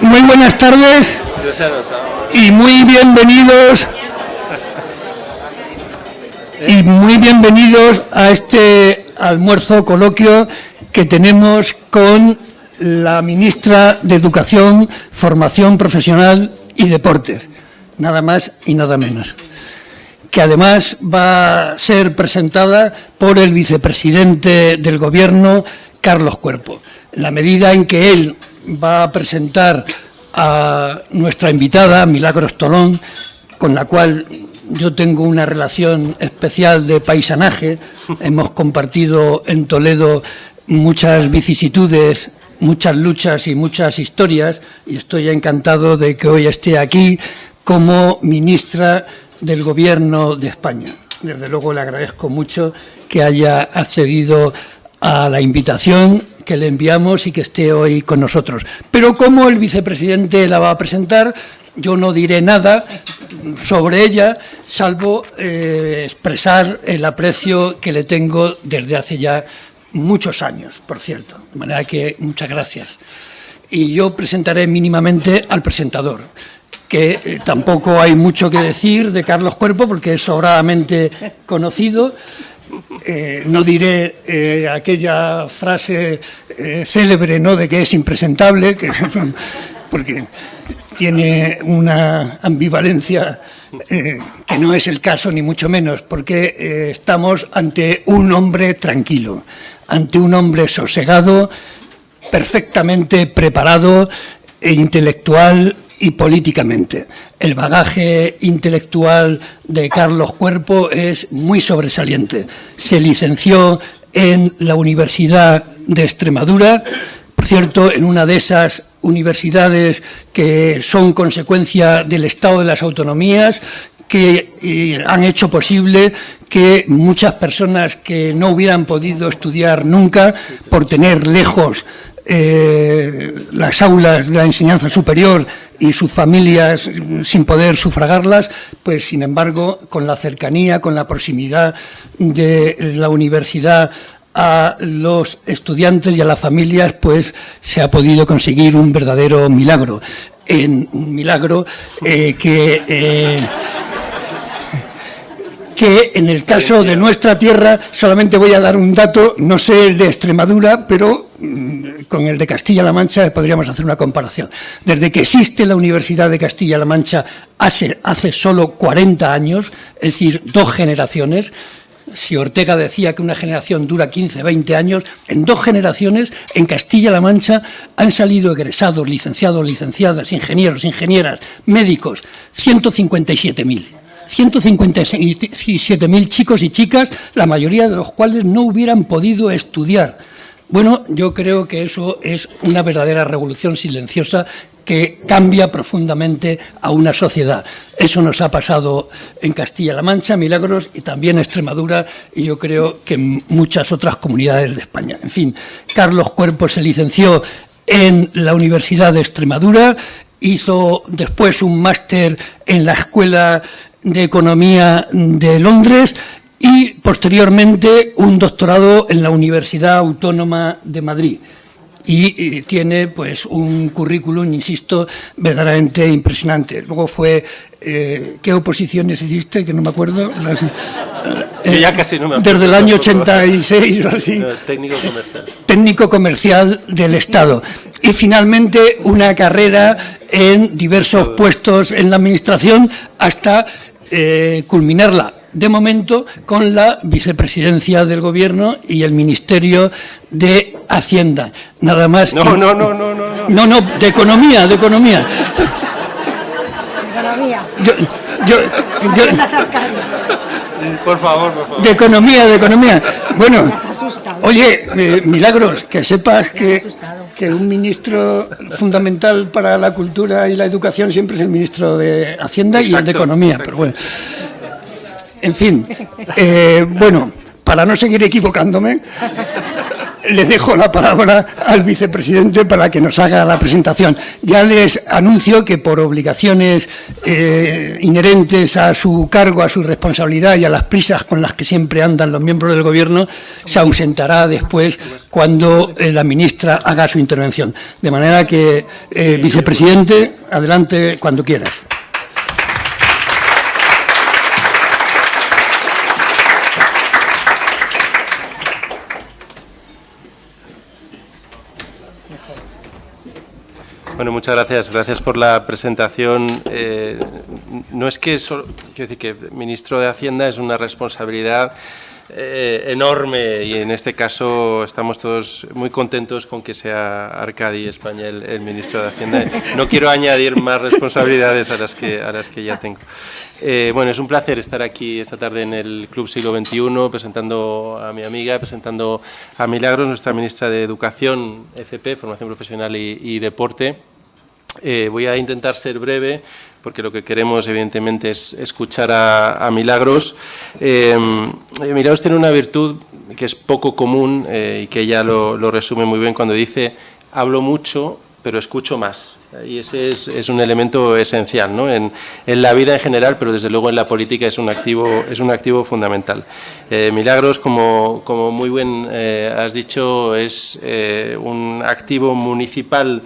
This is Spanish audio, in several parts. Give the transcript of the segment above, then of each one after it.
Muy buenas tardes y muy bienvenidos a este almuerzo coloquio que tenemos con la ministra de Educación, Formación Profesional y Deportes, nada más y nada menos, que además va a ser presentada por el vicepresidente del Gobierno, Carlos Cuerpo. En la medida en que él va a presentar a nuestra invitada, Milagros Tolón, con la cual yo tengo una relación especial de paisanaje. Hemos compartido en Toledo muchas vicisitudes, muchas luchas y muchas historias, y estoy encantado de que hoy esté aquí como ministra del Gobierno de España. Desde luego le agradezco mucho que haya accedido a la invitación que le enviamos y que esté hoy con nosotros. Pero como el vicepresidente la va a presentar, yo no diré nada sobre ella, salvo expresar el aprecio que le tengo desde hace ya muchos años, por cierto. De manera que muchas gracias. Y yo presentaré mínimamente al presentador, que tampoco hay mucho que decir de Carlos Cuerpo porque es sobradamente conocido. No diré aquella frase célebre, ¿no?, de que es impresentable, porque tiene una ambivalencia que no es el caso ni mucho menos, porque estamos ante un hombre tranquilo, ante un hombre sosegado, perfectamente preparado e intelectual y políticamente. El bagaje intelectual de Carlos Cuerpo es muy sobresaliente. Se licenció en la Universidad de Extremadura, por cierto, en una de esas universidades que son consecuencia del Estado de las Autonomías, que han hecho posible que muchas personas que no hubieran podido estudiar nunca por tener lejos las aulas de la enseñanza superior y sus familias sin poder sufragarlas, pues sin embargo, con la cercanía, con la proximidad de la universidad a los estudiantes y a las familias, pues se ha podido conseguir un verdadero milagro. Un milagro que en el caso de nuestra tierra, solamente voy a dar un dato, no sé el de Extremadura, pero con el de Castilla-La Mancha podríamos hacer una comparación. Desde que existe la Universidad de Castilla-La Mancha hace solo 40 años, es decir, 2 generaciones. Si Ortega decía que una generación dura 15, 20 años, en 2 generaciones en Castilla-La Mancha han salido egresados, licenciados, licenciadas, ingenieros, ingenieras, médicos, 157.000. 157.000 chicos y chicas, la mayoría de los cuales no hubieran podido estudiar. Bueno, yo creo que eso es una verdadera revolución silenciosa que cambia profundamente a una sociedad. Eso nos ha pasado en Castilla-La Mancha, Milagros, y también en Extremadura, y yo creo que en muchas otras comunidades de España. En fin, Carlos Cuerpo se licenció en la Universidad de Extremadura, hizo después un máster en la Escuela de Economía de Londres y posteriormente un doctorado en la Universidad Autónoma de Madrid. Y tiene pues un currículum, insisto, verdaderamente impresionante. Luego fue, ¿qué oposiciones hiciste? Que no me acuerdo. Ya casi no me acuerdo. Desde el año 86 o así. Técnico comercial. Técnico comercial del Estado. Y finalmente una carrera en diversos puestos en la Administración hasta culminarla, de momento, con la vicepresidencia del Gobierno y el Ministerio de Hacienda. Nada más. No, de Economía. De economía. Por favor. De economía. Bueno, oye, Milagros, que sepas que un ministro fundamental para la cultura y la educación siempre es el ministro de Hacienda. Exacto, y el de Economía. Exacto. Pero bueno, en fin, bueno, para no seguir equivocándome, le dejo la palabra al vicepresidente para que nos haga la presentación. Ya les anuncio que por obligaciones inherentes a su cargo, a su responsabilidad y a las prisas con las que siempre andan los miembros del Gobierno, se ausentará después cuando la ministra haga su intervención. De manera que, vicepresidente, adelante cuando quieras. Bueno, muchas gracias. Gracias por la presentación. No es que quiero decir que ministro de Hacienda es una responsabilidad enorme y en este caso estamos todos muy contentos con que sea Arcadi España el ministro de Hacienda. No quiero añadir más responsabilidades a las que ya tengo. Bueno, es un placer estar aquí esta tarde en el Club Siglo XXI presentando a mi amiga, presentando a Milagros, nuestra ministra de Educación, FP, Formación Profesional y Deporte. Voy a intentar ser breve porque lo que queremos evidentemente es escuchar a Milagros. Milagros tiene una virtud que es poco común y que ella lo resume muy bien cuando dice hablo mucho pero escucho más. Y ese es un elemento esencial, ¿no? en la vida en general, pero desde luego en la política es un activo fundamental. Milagros, como muy bien has dicho, es un activo municipal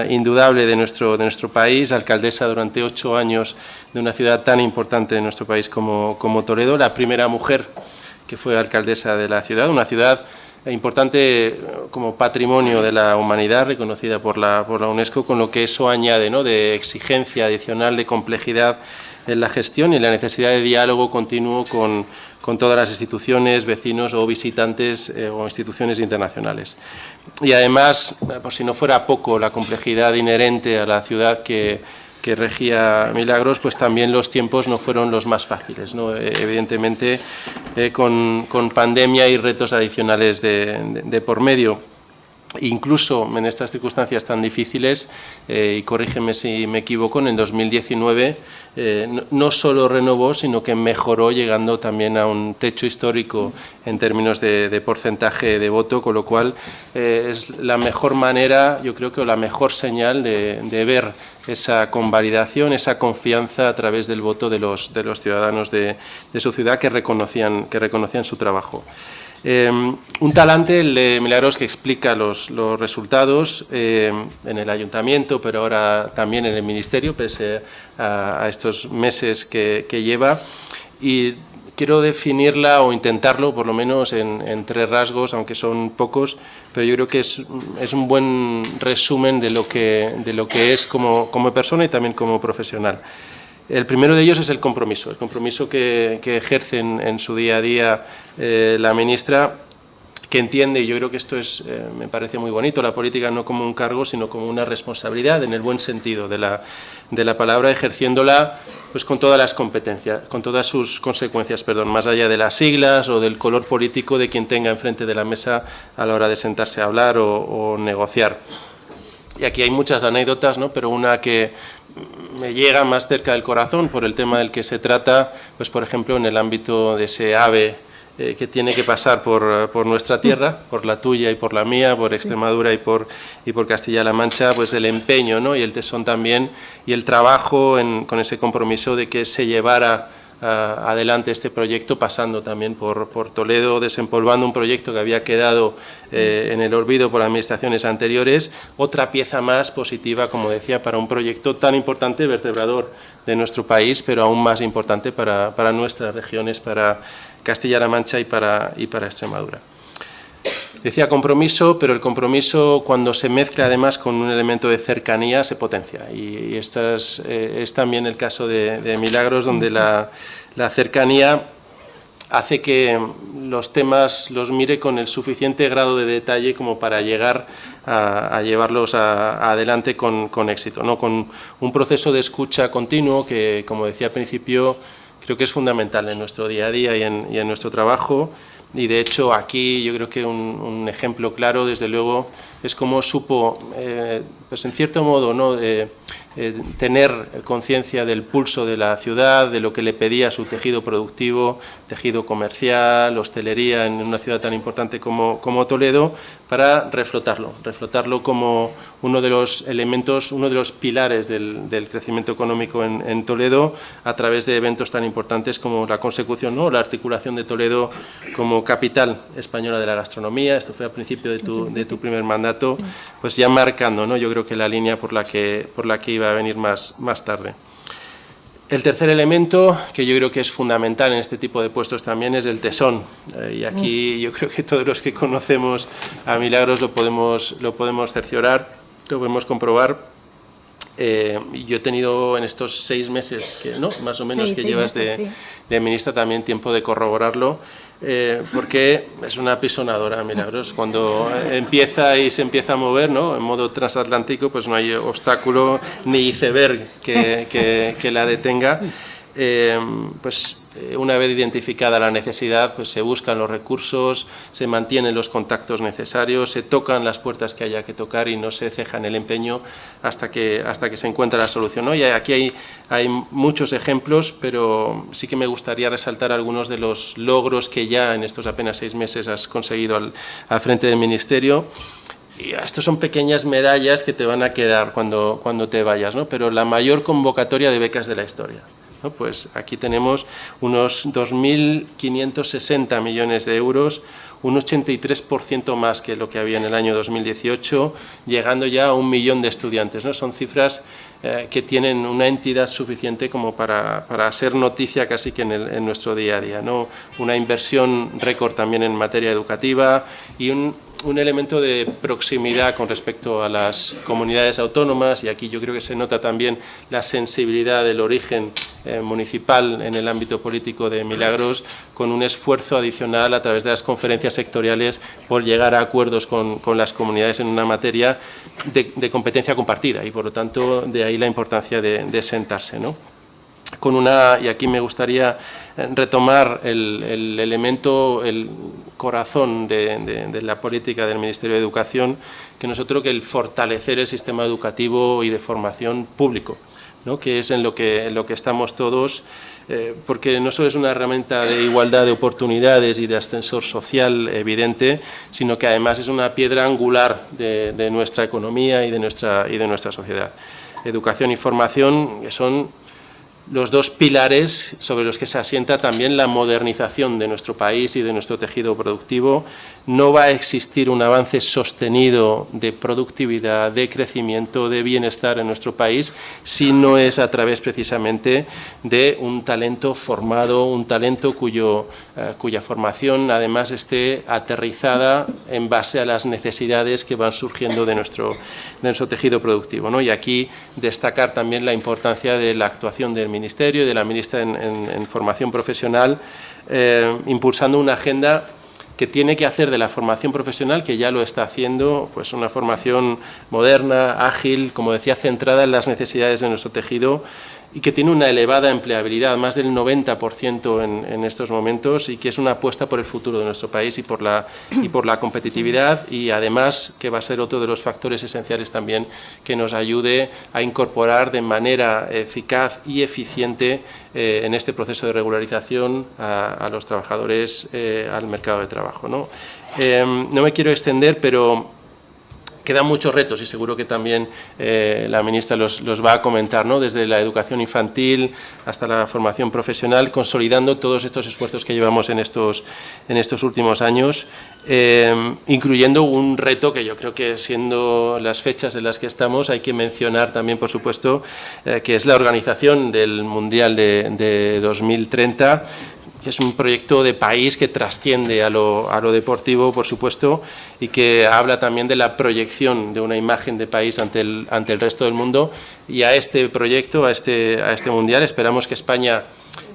indudable de nuestro país, alcaldesa durante 8 años de una ciudad tan importante de nuestro país como Toledo, la primera mujer que fue alcaldesa de la ciudad, una ciudad importante como patrimonio de la humanidad, reconocida por la UNESCO, con lo que eso añade, ¿no?, de exigencia adicional, de complejidad en la gestión y la necesidad de diálogo continuo con todas las instituciones, vecinos o visitantes o instituciones internacionales. Y además, por si no fuera poco, la complejidad inherente a la ciudad que regía Milagros, pues también los tiempos no fueron los más fáciles, ¿no? Evidentemente, con pandemia y retos adicionales de por medio. Incluso en estas circunstancias tan difíciles, y corrígeme si me equivoco, en el 2019 no solo renovó, sino que mejoró, llegando también a un techo histórico en términos de porcentaje de voto, con lo cual es la mejor manera, yo creo que la mejor señal de ver esa convalidación, esa confianza a través del voto de los ciudadanos de su ciudad que reconocían su trabajo. Un talante, el de Milagros, que explica los resultados en el ayuntamiento, pero ahora también en el ministerio, pese a estos meses que lleva. Y quiero definirla o intentarlo, por lo menos, en 3 rasgos, aunque son pocos, pero yo creo que es un buen resumen de lo que es como persona y también como profesional. El primero de ellos es el compromiso que ejerce en su día a día la ministra, que entiende, y yo creo que esto me parece muy bonito, la política no como un cargo, sino como una responsabilidad, en el buen sentido de la palabra, ejerciéndola pues con todas las competencias, con todas sus consecuencias, más allá de las siglas o del color político de quien tenga enfrente de la mesa a la hora de sentarse a hablar o negociar. Y aquí hay muchas anécdotas, ¿no?, pero una que me llega más cerca del corazón por el tema del que se trata, pues por ejemplo en el ámbito de ese AVE que tiene que pasar por nuestra tierra, por la tuya y por la mía, por Extremadura y por Castilla-La Mancha, pues el empeño, ¿no?, y el tesón también, y el trabajo con ese compromiso de que se llevara adelante este proyecto, pasando también por Toledo, desempolvando un proyecto que había quedado en el olvido por administraciones anteriores, otra pieza más positiva, como decía, para un proyecto tan importante, vertebrador de nuestro país, pero aún más importante para nuestras regiones, para Castilla-La Mancha y para Extremadura. Decía compromiso, pero el compromiso, cuando se mezcla además con un elemento de cercanía, se potencia. Y este es también el caso de Milagros, donde la cercanía hace que los temas los mire con el suficiente grado de detalle como para llegar a llevarlos adelante con éxito, ¿no?, con un proceso de escucha continuo que, como decía al principio, creo que es fundamental en nuestro día a día y en nuestro trabajo. Y de hecho aquí yo creo que un ejemplo claro, desde luego, es cómo supo, pues en cierto modo, ¿no?, tener conciencia del pulso de la ciudad, de lo que le pedía su tejido productivo, tejido comercial, hostelería en una ciudad tan importante como Toledo, para reflotarlo como uno de los elementos, uno de los pilares del crecimiento económico en Toledo, a través de eventos tan importantes como la consecución, ¿no?, la articulación de Toledo como capital española de la gastronomía. Esto fue al principio de tu primer mandato, pues ya marcando, ¿no?, yo creo que la línea por la que iba a venir más tarde. El tercer elemento, que yo creo que es fundamental en este tipo de puestos también, es el tesón. Y aquí yo creo que todos los que conocemos a Milagros lo podemos cerciorar, lo podemos comprobar. Yo he tenido en estos 6 meses, más o menos, que llevas de ministra, también tiempo de corroborarlo, porque es una apisonadora, Milagros. Cuando empieza y se empieza a mover, ¿no?, en modo transatlántico, pues no hay obstáculo ni iceberg que la detenga. Pues una vez identificada la necesidad, pues se buscan los recursos, se mantienen los contactos necesarios, se tocan las puertas que haya que tocar y no se ceja en el empeño hasta que se encuentra la solución, ¿no? Y aquí hay muchos ejemplos, pero sí que me gustaría resaltar algunos de los logros que ya en estos apenas 6 meses has conseguido al frente del Ministerio. Y estos son pequeñas medallas que te van a quedar cuando te vayas, ¿no? Pero la mayor convocatoria de becas de la historia, ¿no? Pues aquí tenemos unos 2.560 millones de euros, un 83% más que lo que había en el año 2018, llegando ya a 1 millón de estudiantes, ¿no? Son cifras que tienen una entidad suficiente como para ser noticia casi que en nuestro día a día, ¿no? Una inversión récord también en materia educativa y un elemento de proximidad con respecto a las comunidades autónomas, y aquí yo creo que se nota también la sensibilidad del origen municipal en el ámbito político de Milagros, con un esfuerzo adicional a través de las conferencias sectoriales por llegar a acuerdos con las comunidades en una materia de competencia compartida, y por lo tanto de ahí la importancia de sentarse, ¿no? Y aquí me gustaría retomar el elemento, el corazón de la política del Ministerio de Educación, que nosotros que el fortalecer el sistema educativo y de formación público, ¿no?, que es en lo que estamos todos, porque no solo es una herramienta de igualdad de oportunidades y de ascensor social evidente, sino que además es una piedra angular de nuestra economía y de nuestra sociedad. Educación y formación, que son los dos pilares sobre los que se asienta también la modernización de nuestro país y de nuestro tejido productivo. No va a existir un avance sostenido de productividad, de crecimiento, de bienestar en nuestro país si no es a través precisamente de un talento formado, un talento cuya formación además esté aterrizada en base a las necesidades que van surgiendo de nuestro tejido productivo, ¿no? Y aquí destacar también la importancia de la actuación del Ministerio y de la ministra en formación profesional, impulsando una agenda que tiene que hacer de la formación profesional, que ya lo está haciendo, pues una formación moderna, ágil, como decía, centrada en las necesidades de nuestro tejido, y que tiene una elevada empleabilidad, más del 90% en estos momentos, y que es una apuesta por el futuro de nuestro país y por la competitividad, y además que va a ser otro de los factores esenciales también que nos ayude a incorporar de manera eficaz y eficiente en este proceso de regularización a los trabajadores al mercado de trabajo, ¿no? No me quiero extender, pero quedan muchos retos y seguro que también la ministra los va a comentar, ¿no?, desde la educación infantil hasta la formación profesional, consolidando todos estos esfuerzos que llevamos en estos últimos años, incluyendo un reto que yo creo que, siendo las fechas en las que estamos, hay que mencionar también, por supuesto, que es la organización del Mundial de 2030, que es un proyecto de país que trasciende a lo deportivo, por supuesto, y que habla también de la proyección de una imagen de país ante el resto del mundo. Y a este proyecto, a este Mundial, esperamos que España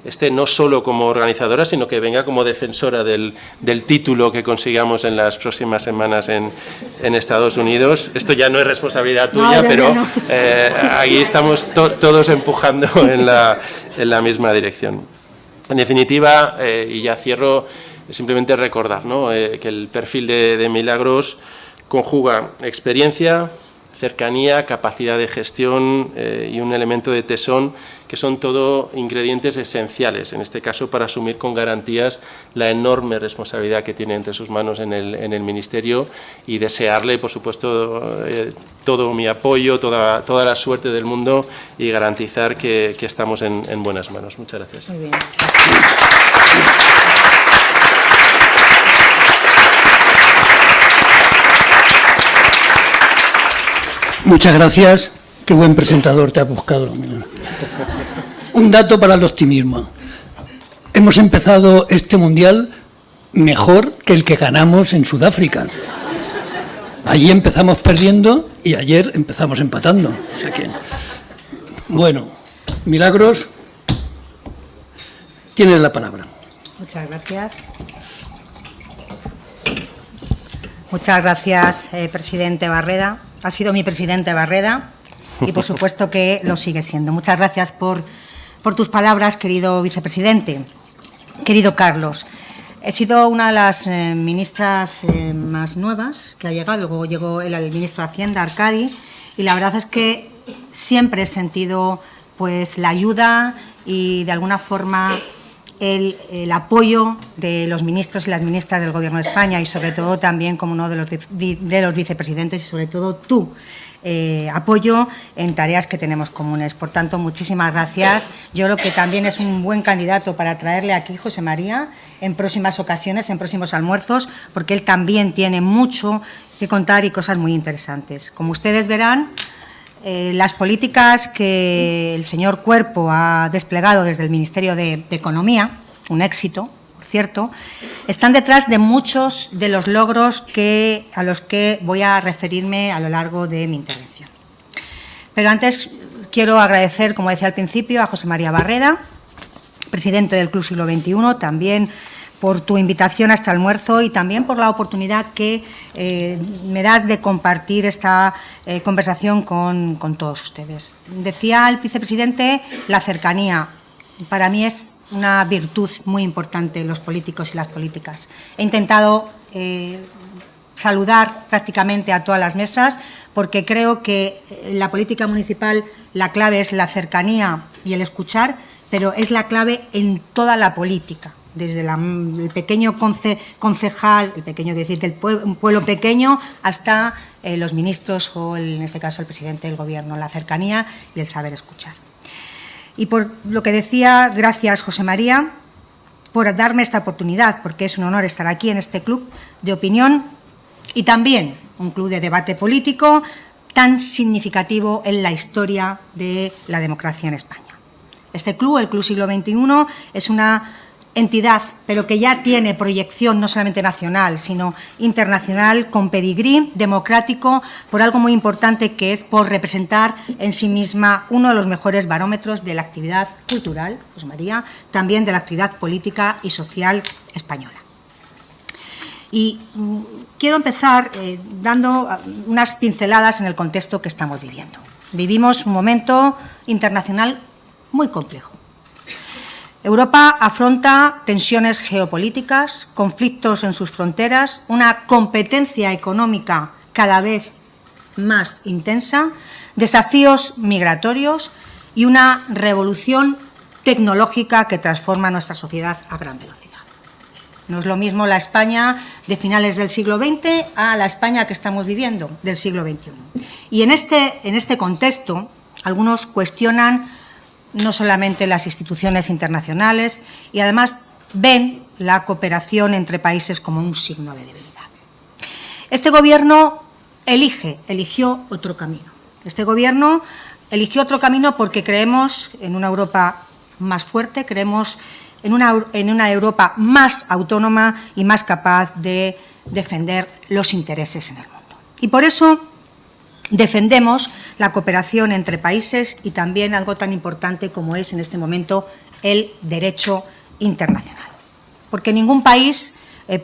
esté no solo como organizadora, sino que venga como defensora del título que consigamos en las próximas semanas en Estados Unidos. Esto ya no es responsabilidad tuya, pero aquí estamos todos empujando en la misma dirección. En definitiva, y ya cierro, simplemente recordar, ¿no?, que el perfil de Milagros conjuga experiencia, cercanía, capacidad de gestión y un elemento de tesón, que son todo ingredientes esenciales, en este caso para asumir con garantías la enorme responsabilidad que tiene entre sus manos en el Ministerio, y desearle, por supuesto, todo mi apoyo, toda la suerte del mundo, y garantizar que estamos en buenas manos. Muchas gracias. Muy bien. Muchas gracias. Qué buen presentador te has buscado. Un dato para el optimismo. Hemos empezado este Mundial mejor que el que ganamos en Sudáfrica. Allí empezamos perdiendo y ayer empezamos empatando. O sea que, bueno, Milagros, tienes la palabra. Muchas gracias. Muchas gracias, presidente Barreda. Ha sido mi presidente Barreda y, por supuesto, que lo sigue siendo. Muchas gracias por tus palabras, querido vicepresidente. Querido Carlos, he sido una de las ministras más nuevas que ha llegado. Luego llegó el ministro de Hacienda, Arcadi, y la verdad es que siempre he sentido pues la ayuda y, de alguna forma, el apoyo de los ministros y las ministras del Gobierno de España, y sobre todo también como uno de los vicepresidentes, y sobre todo tú, apoyo en tareas que tenemos comunes. Por tanto, muchísimas gracias. Yo creo que también es un buen candidato para traerle aquí, José María, en próximas ocasiones, en próximos almuerzos, porque él también tiene mucho que contar y cosas muy interesantes. Como ustedes verán, las políticas que el señor Cuerpo ha desplegado desde el Ministerio de Economía, un éxito, por cierto, están detrás de muchos de los logros a los que voy a referirme a lo largo de mi intervención. Pero antes quiero agradecer, como decía al principio, a José María Barreda, presidente del Club Siglo XXI, también por tu invitación a este almuerzo y también por la oportunidad que me das de compartir esta conversación con todos ustedes. Decía el vicepresidente, la cercanía. Para mí es una virtud muy importante en los políticos y las políticas. He intentado saludar prácticamente a todas las mesas, porque creo que en la política municipal la clave es la cercanía y el escuchar, pero es la clave en toda la política. Desde el pequeño concejal, el pequeño, decir, del un pueblo pequeño, hasta los ministros o, en este caso, el presidente del Gobierno, la cercanía y el saber escuchar. Y por lo que decía, gracias, José María, por darme esta oportunidad, porque es un honor estar aquí en este club de opinión y también un club de debate político tan significativo en la historia de la democracia en España. Este club, el Club Siglo XXI, es una entidad, pero que ya tiene proyección no solamente nacional, sino internacional, con pedigrí democrático, por algo muy importante, que es por representar en sí misma uno de los mejores barómetros de la actividad cultural, José María, también de la actividad política y social española. Y quiero empezar dando unas pinceladas en el contexto que estamos viviendo. Vivimos un momento internacional muy complejo. Europa afronta tensiones geopolíticas, conflictos en sus fronteras, una competencia económica cada vez más intensa, desafíos migratorios y una revolución tecnológica que transforma nuestra sociedad a gran velocidad. No es lo mismo la España de finales del siglo XX a la España que estamos viviendo del siglo XXI. Y en este contexto, algunos cuestionan no solamente las instituciones internacionales, y además ven la cooperación entre países como un signo de debilidad. Este Gobierno eligió otro camino. Este Gobierno eligió otro camino porque creemos en una Europa más fuerte, creemos en una Europa más autónoma y más capaz de defender los intereses en el mundo. Y por eso defendemos la cooperación entre países y también algo tan importante como es en este momento el derecho internacional. Porque ningún país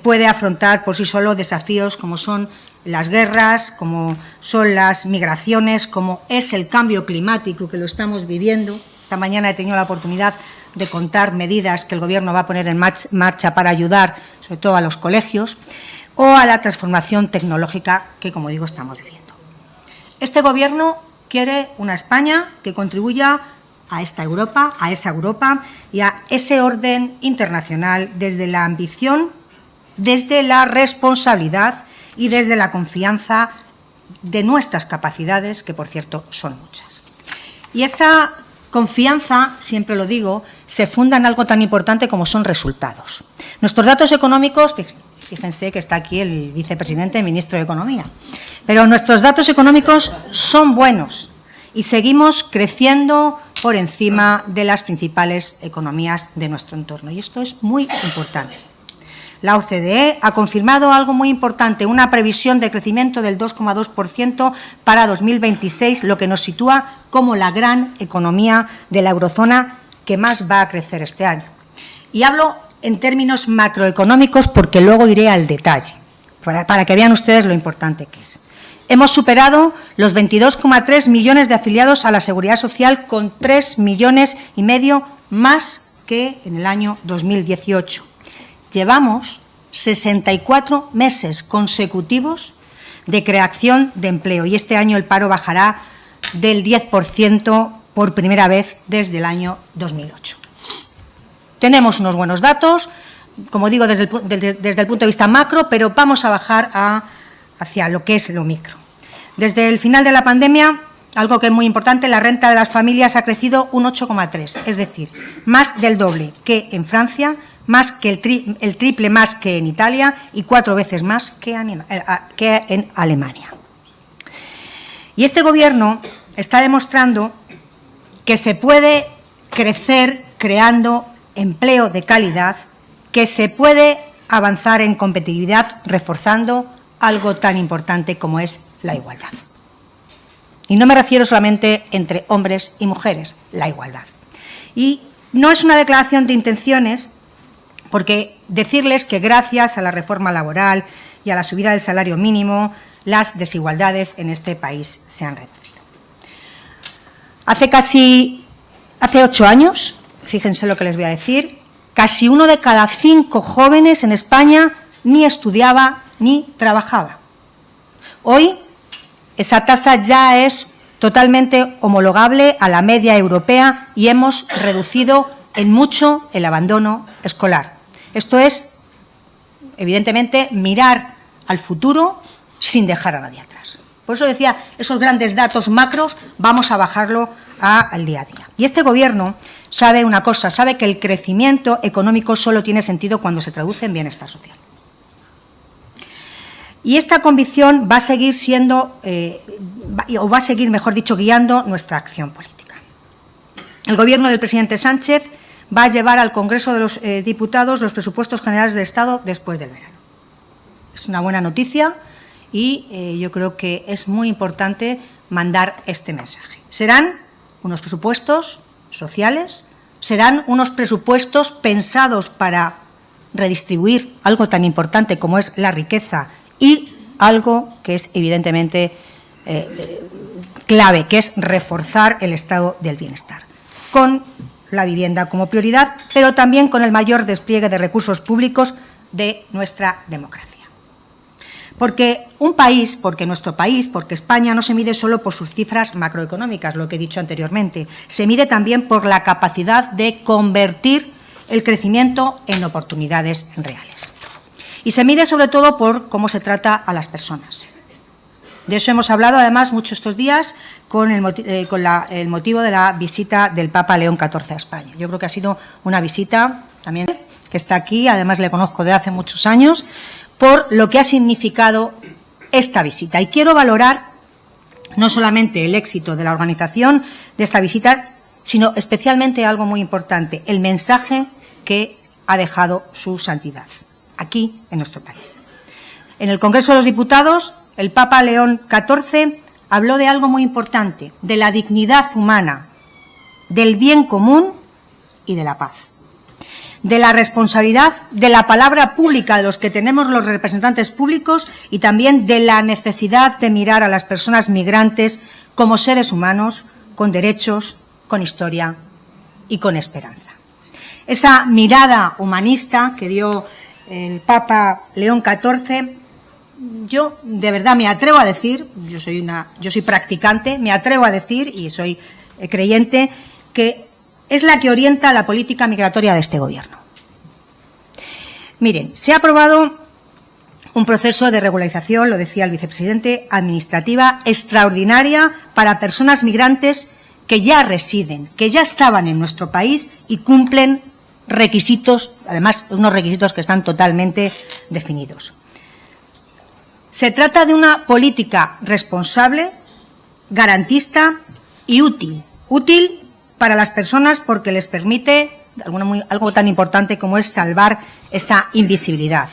puede afrontar por sí solo desafíos como son las guerras, como son las migraciones, como es el cambio climático, que lo estamos viviendo. Esta mañana he tenido la oportunidad de contar medidas que el Gobierno va a poner en marcha para ayudar sobre todo a los colegios, o a la transformación tecnológica que, como digo, estamos viviendo. Este Gobierno quiere una España que contribuya a esta Europa, a esa Europa y a ese orden internacional desde la ambición, desde la responsabilidad y desde la confianza de nuestras capacidades, que por cierto son muchas. Y esa confianza, siempre lo digo, se funda en algo tan importante como son resultados. Nuestros datos económicos, fíjense que está aquí el vicepresidente, ministro de Economía, pero nuestros datos económicos son buenos y seguimos creciendo por encima de las principales economías de nuestro entorno. Y esto es muy importante. La OCDE ha confirmado algo muy importante, una previsión de crecimiento del 2,2% para 2026, lo que nos sitúa como la gran economía de la eurozona que más va a crecer este año. Y hablo en términos macroeconómicos porque luego iré al detalle, para que vean ustedes lo importante que es. Hemos superado los 22,3 millones de afiliados a la Seguridad Social, con 3,5 millones más que en el año 2018. Llevamos 64 meses consecutivos de creación de empleo y este año el paro bajará del 10% por primera vez desde el año 2008. Tenemos unos buenos datos, como digo, desde el punto de vista macro, pero vamos a bajar hacia lo que es lo micro. Desde el final de la pandemia, algo que es muy importante, la renta de las familias ha crecido un 8,3, es decir, más del doble que en Francia, más que el triple más que en Italia y 4 veces más que en Alemania. Y este Gobierno está demostrando que se puede crecer creando empleo de calidad, que se puede avanzar en competitividad reforzando algo tan importante como es la igualdad. Y no me refiero solamente entre hombres y mujeres, la igualdad. Y no es una declaración de intenciones, porque decirles que gracias a la reforma laboral y a la subida del salario mínimo, las desigualdades en este país se han reducido. Hace 8 años, fíjense lo que les voy a decir, casi 1 de cada 5 jóvenes en España ni estudiaba ni trabajaba. Hoy esa tasa ya es totalmente homologable a la media europea y hemos reducido en mucho el abandono escolar. Esto es, evidentemente, mirar al futuro sin dejar a nadie atrás. Por eso decía, esos grandes datos macros vamos a bajarlo al día a día. Y este Gobierno sabe una cosa, sabe que el crecimiento económico solo tiene sentido cuando se traduce en bienestar social. Y esta convicción va a seguir mejor dicho, guiando nuestra acción política. El Gobierno del presidente Sánchez va a llevar al Congreso de los Diputados los presupuestos generales del Estado después del verano. Es una buena noticia y yo creo que es muy importante mandar este mensaje. Serán unos presupuestos sociales, serán unos presupuestos pensados para redistribuir algo tan importante como es la riqueza y algo que es evidentemente clave, que es reforzar el estado del bienestar, con la vivienda como prioridad, pero también con el mayor despliegue de recursos públicos de nuestra democracia. Porque nuestro país, porque España no se mide solo por sus cifras macroeconómicas, lo que he dicho anteriormente, se mide también por la capacidad de convertir el crecimiento en oportunidades reales. Y se mide sobre todo por cómo se trata a las personas. De eso hemos hablado, además, mucho estos días con el motivo de la visita del Papa León XIV a España. Yo creo que ha sido una visita también que está aquí, además le conozco de hace muchos años, por lo que ha significado esta visita. Y quiero valorar no solamente el éxito de la organización de esta visita, sino especialmente algo muy importante, el mensaje que ha dejado su santidad aquí en nuestro país. En el Congreso de los Diputados, el Papa León XIV habló de algo muy importante, de la dignidad humana, del bien común y de la paz, de la responsabilidad de la palabra pública de los que tenemos los representantes públicos y también de la necesidad de mirar a las personas migrantes como seres humanos con derechos, con historia y con esperanza. Esa mirada humanista que dio el Papa León XIV yo de verdad me atrevo a decir, yo soy practicante, me atrevo a decir, y soy creyente, que es la que orienta la política migratoria de este Gobierno. Miren, se ha aprobado un proceso de regularización, lo decía el vicepresidente, administrativa extraordinaria para personas migrantes que ya residen, que ya estaban en nuestro país y cumplen requisitos, además unos requisitos que están totalmente definidos. Se trata de una política responsable, garantista y útil. Útil para las personas porque les permite algo tan importante como es salvar esa invisibilidad.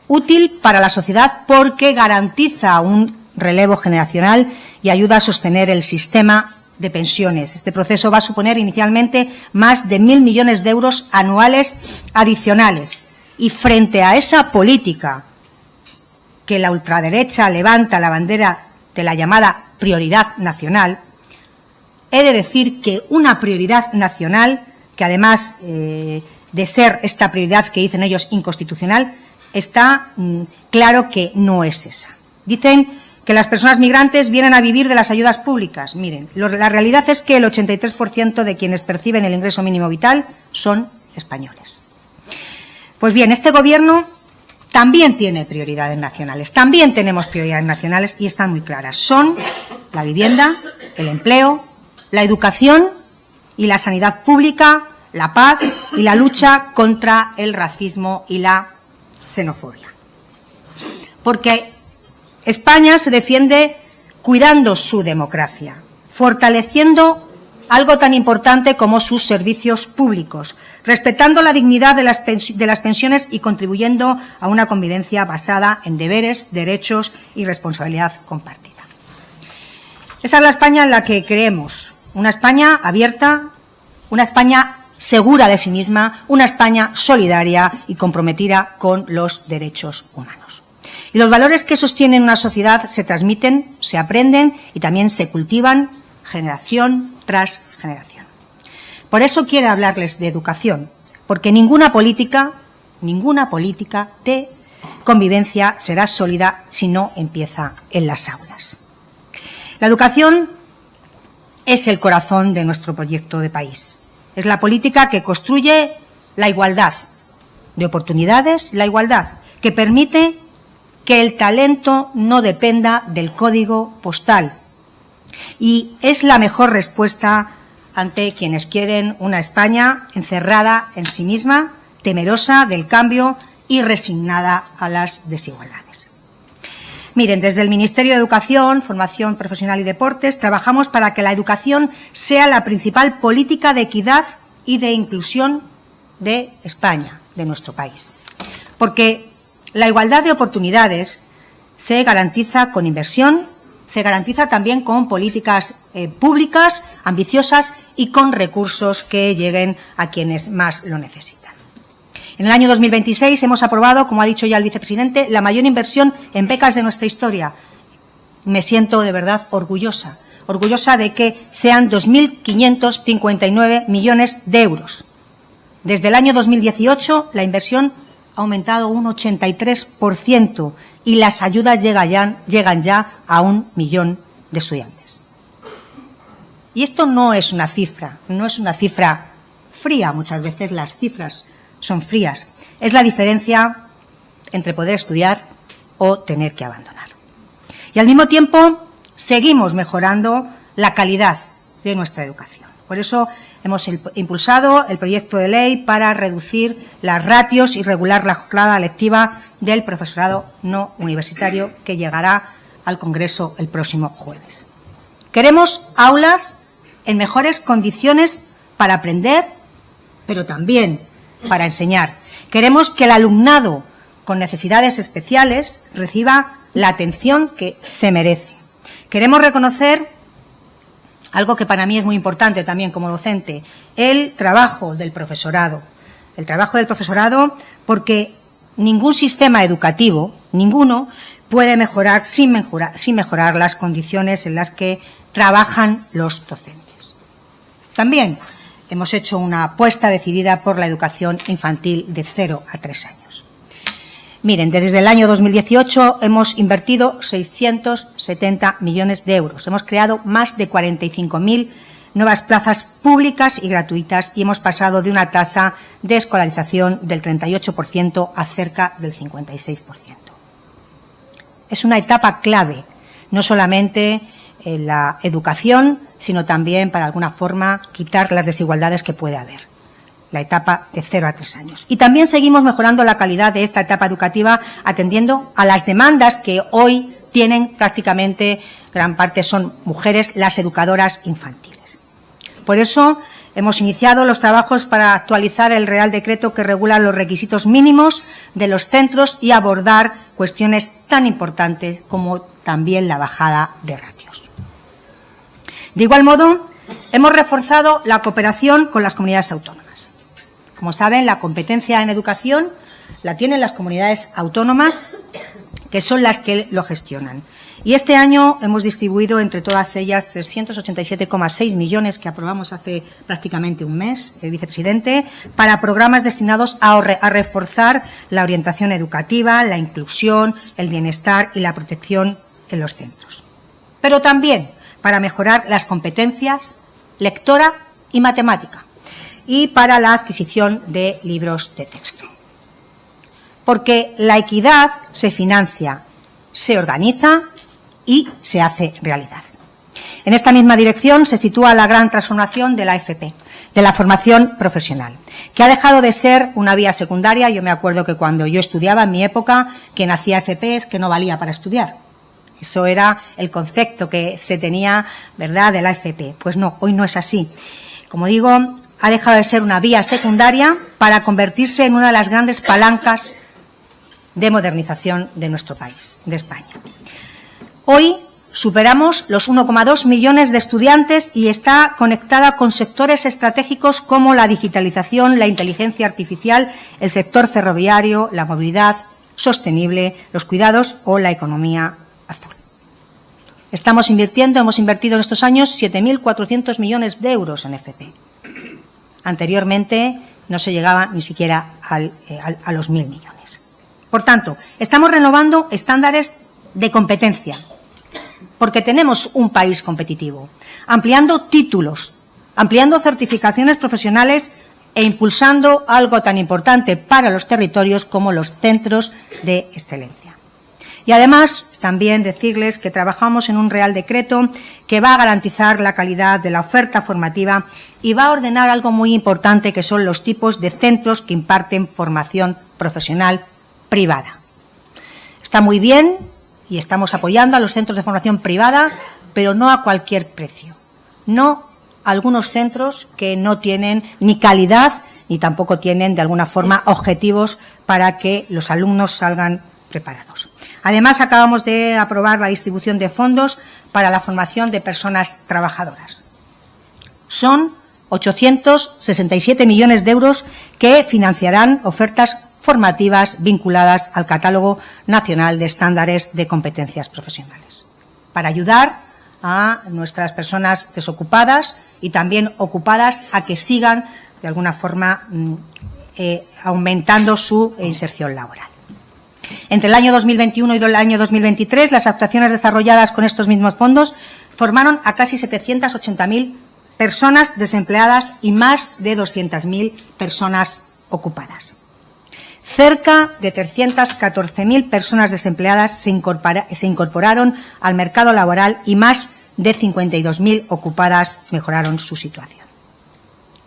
Útil para la sociedad porque garantiza un relevo generacional y ayuda a sostener el sistema de pensiones. Este proceso va a suponer inicialmente más de 1.000 millones de euros anuales adicionales. Y frente a esa política que la ultraderecha levanta la bandera de la llamada prioridad nacional, he de decir que una prioridad nacional, que además de ser esta prioridad que dicen ellos inconstitucional, está claro que no es esa. Dicen que las personas migrantes vienen a vivir de las ayudas públicas. Miren, la realidad es que el 83% de quienes perciben el ingreso mínimo vital son españoles. Pues bien, este Gobierno también tiene prioridades nacionales, también tenemos prioridades nacionales y están muy claras. Son la vivienda, el empleo, la educación y la sanidad pública, la paz y la lucha contra el racismo y la xenofobia. Porque España se defiende cuidando su democracia, fortaleciendo algo tan importante como sus servicios públicos, respetando la dignidad de las pensiones y contribuyendo a una convivencia basada en deberes, derechos y responsabilidad compartida. Esa es la España en la que creemos, una España abierta, una España segura de sí misma, una España solidaria y comprometida con los derechos humanos. Y los valores que sostienen una sociedad se transmiten, se aprenden y también se cultivan generación tras generación. Por eso quiero hablarles de educación, porque ninguna política de convivencia será sólida si no empieza en las aulas. La educación es el corazón de nuestro proyecto de país. Es la política que construye la igualdad de oportunidades, la igualdad que permite que el talento no dependa del código postal. Y es la mejor respuesta ante quienes quieren una España encerrada en sí misma, temerosa del cambio y resignada a las desigualdades. Miren, desde el Ministerio de Educación, Formación Profesional y Deportes trabajamos para que la educación sea la principal política de equidad y de inclusión de España, de nuestro país. Porque la igualdad de oportunidades se garantiza con inversión, se garantiza también con políticas públicas ambiciosas y con recursos que lleguen a quienes más lo necesitan. En el año 2026 hemos aprobado, como ha dicho ya el vicepresidente, la mayor inversión en becas de nuestra historia. Me siento de verdad orgullosa de que sean 2.559 millones de euros. Desde el año 2018 la inversión ha aumentado un 83% y las ayudas llegan ya a 1 millón de estudiantes. Y esto no es una cifra fría, muchas veces las cifras son frías. Es la diferencia entre poder estudiar o tener que abandonar. Y al mismo tiempo seguimos mejorando la calidad de nuestra educación. Por eso hemos impulsado el proyecto de ley para reducir las ratios y regular la jornada lectiva del profesorado no universitario, que llegará al Congreso el próximo jueves. Queremos aulas en mejores condiciones para aprender, pero también para enseñar. Queremos que el alumnado con necesidades especiales reciba la atención que se merece. Queremos reconocer algo que para mí es muy importante también como docente, el trabajo del profesorado. El trabajo del profesorado, porque ningún sistema educativo, ninguno, puede mejorar sin mejorar las condiciones en las que trabajan los docentes. También hemos hecho una apuesta decidida por la educación infantil de 0 a 3 años. Miren, desde el año 2018 hemos invertido 670 millones de euros. Hemos creado más de 45.000 nuevas plazas públicas y gratuitas y hemos pasado de una tasa de escolarización del 38% a cerca del 56%. Es una etapa clave, no solamente en la educación, sino también, para alguna forma, quitar las desigualdades que puede haber. La etapa de 0 a 3 años. Y también seguimos mejorando la calidad de esta etapa educativa atendiendo a las demandas que hoy tienen prácticamente, gran parte son mujeres, las educadoras infantiles. Por eso hemos iniciado los trabajos para actualizar el Real Decreto que regula los requisitos mínimos de los centros y abordar cuestiones tan importantes como también la bajada de ratios. De igual modo, hemos reforzado la cooperación con las comunidades autónomas. Como saben, la competencia en educación la tienen las comunidades autónomas, que son las que lo gestionan. Y este año hemos distribuido entre todas ellas 387,6 millones que aprobamos hace prácticamente un mes, el vicepresidente, para programas destinados a reforzar la orientación educativa, la inclusión, el bienestar y la protección en los centros. Pero también para mejorar las competencias lectora y matemática, y para la adquisición de libros de texto. Porque la equidad se financia, se organiza y se hace realidad. En esta misma dirección se sitúa la gran transformación de la FP, de la formación profesional, que ha dejado de ser una vía secundaria. Yo me acuerdo que cuando yo estudiaba, en mi época, quien hacía FP es que no valía para estudiar. Eso era el concepto que se tenía, ¿verdad?, de la FP. Pues no, hoy no es así. Como digo, ha dejado de ser una vía secundaria para convertirse en una de las grandes palancas de modernización de nuestro país, de España. Hoy superamos los 1,2 millones de estudiantes y está conectada con sectores estratégicos como la digitalización, la inteligencia artificial, el sector ferroviario, la movilidad sostenible, los cuidados o la economía azul. Hemos invertido en estos años 7.400 millones de euros en FP. Anteriormente no se llegaba ni siquiera a los 1.000 millones. Por tanto, estamos renovando estándares de competencia, porque tenemos un país competitivo, ampliando títulos, ampliando certificaciones profesionales e impulsando algo tan importante para los territorios como los centros de excelencia. Y además, también decirles que trabajamos en un Real Decreto que va a garantizar la calidad de la oferta formativa y va a ordenar algo muy importante, que son los tipos de centros que imparten formación profesional privada. Está muy bien y estamos apoyando a los centros de formación privada, pero no a cualquier precio. No a algunos centros que no tienen ni calidad ni tampoco tienen, de alguna forma, objetivos para que los alumnos salgan preparados. Además, acabamos de aprobar la distribución de fondos para la formación de personas trabajadoras. Son 867 millones de euros que financiarán ofertas formativas vinculadas al Catálogo Nacional de Estándares de Competencias Profesionales, para ayudar a nuestras personas desocupadas y también ocupadas a que sigan, de alguna forma, aumentando su inserción laboral. Entre el año 2021 y el año 2023, las actuaciones desarrolladas con estos mismos fondos formaron a casi 780.000 personas desempleadas y más de 200.000 personas ocupadas. Cerca de 314.000 personas desempleadas se incorporaron al mercado laboral y más de 52.000 ocupadas mejoraron su situación.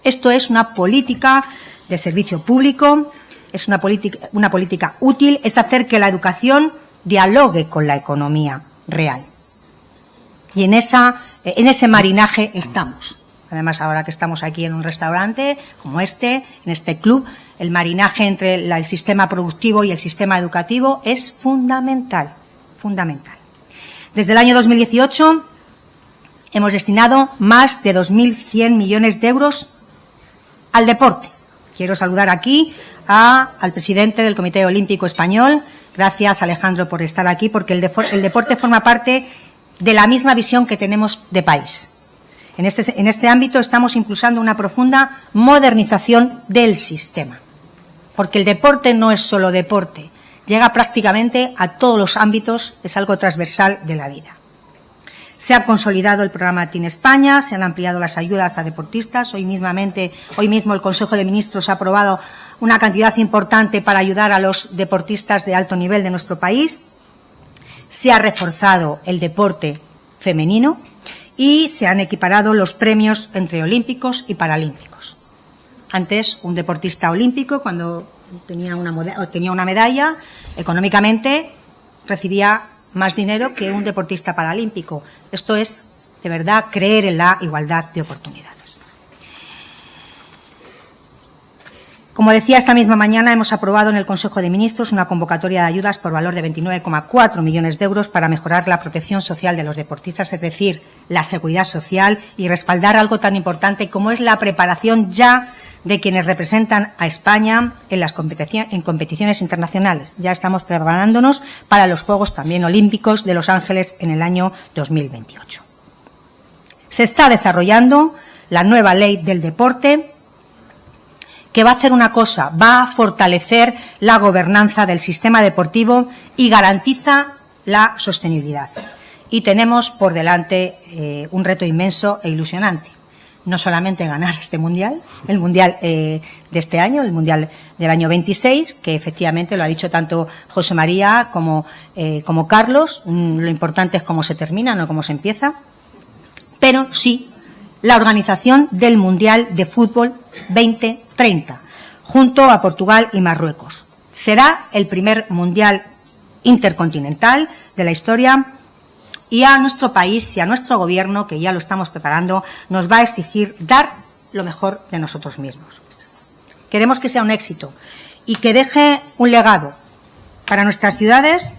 Esto es una política de servicio público, es una política útil, es hacer que la educación dialogue con la economía real. Y en ese marinaje estamos. Además, ahora que estamos aquí en un restaurante como este, en este club, el marinaje entre el sistema productivo y el sistema educativo es fundamental, fundamental. Desde el año 2018 hemos destinado más de 2.100 millones de euros al deporte. Quiero saludar aquí al presidente del Comité Olímpico Español. Gracias, Alejandro, por estar aquí, porque el deporte forma parte de la misma visión que tenemos de país. En este ámbito estamos impulsando una profunda modernización del sistema, porque el deporte no es solo deporte, llega prácticamente a todos los ámbitos, es algo transversal de la vida. Se ha consolidado el programa Team España, se han ampliado las ayudas a deportistas. Hoy mismo el Consejo de Ministros ha aprobado una cantidad importante para ayudar a los deportistas de alto nivel de nuestro país. Se ha reforzado el deporte femenino y se han equiparado los premios entre olímpicos y paralímpicos. Antes, un deportista olímpico, cuando tenía una medalla, económicamente recibía más dinero que un deportista paralímpico. Esto es, de verdad, creer en la igualdad de oportunidades. Como decía, esta misma mañana hemos aprobado en el Consejo de Ministros una convocatoria de ayudas por valor de 29,4 millones de euros para mejorar la protección social de los deportistas, es decir, la seguridad social, y respaldar algo tan importante como es la preparación ya de quienes representan a España en competiciones internacionales. Ya estamos preparándonos para los Juegos también Olímpicos de Los Ángeles en el año 2028. Se está desarrollando la nueva ley del deporte, que va a hacer una cosa, va a fortalecer la gobernanza del sistema deportivo y garantiza la sostenibilidad. Y tenemos por delante un reto inmenso e ilusionante. No solamente ganar este mundial, el mundial de este año, el mundial del año 26, que efectivamente lo ha dicho tanto José María como Carlos. Lo importante es cómo se termina, no cómo se empieza. Pero sí la organización del Mundial de Fútbol 2030, junto a Portugal y Marruecos. Será el primer mundial intercontinental de la historia. Y a nuestro país y a nuestro gobierno, que ya lo estamos preparando, nos va a exigir dar lo mejor de nosotros mismos. Queremos que sea un éxito y que deje un legado para nuestras ciudades,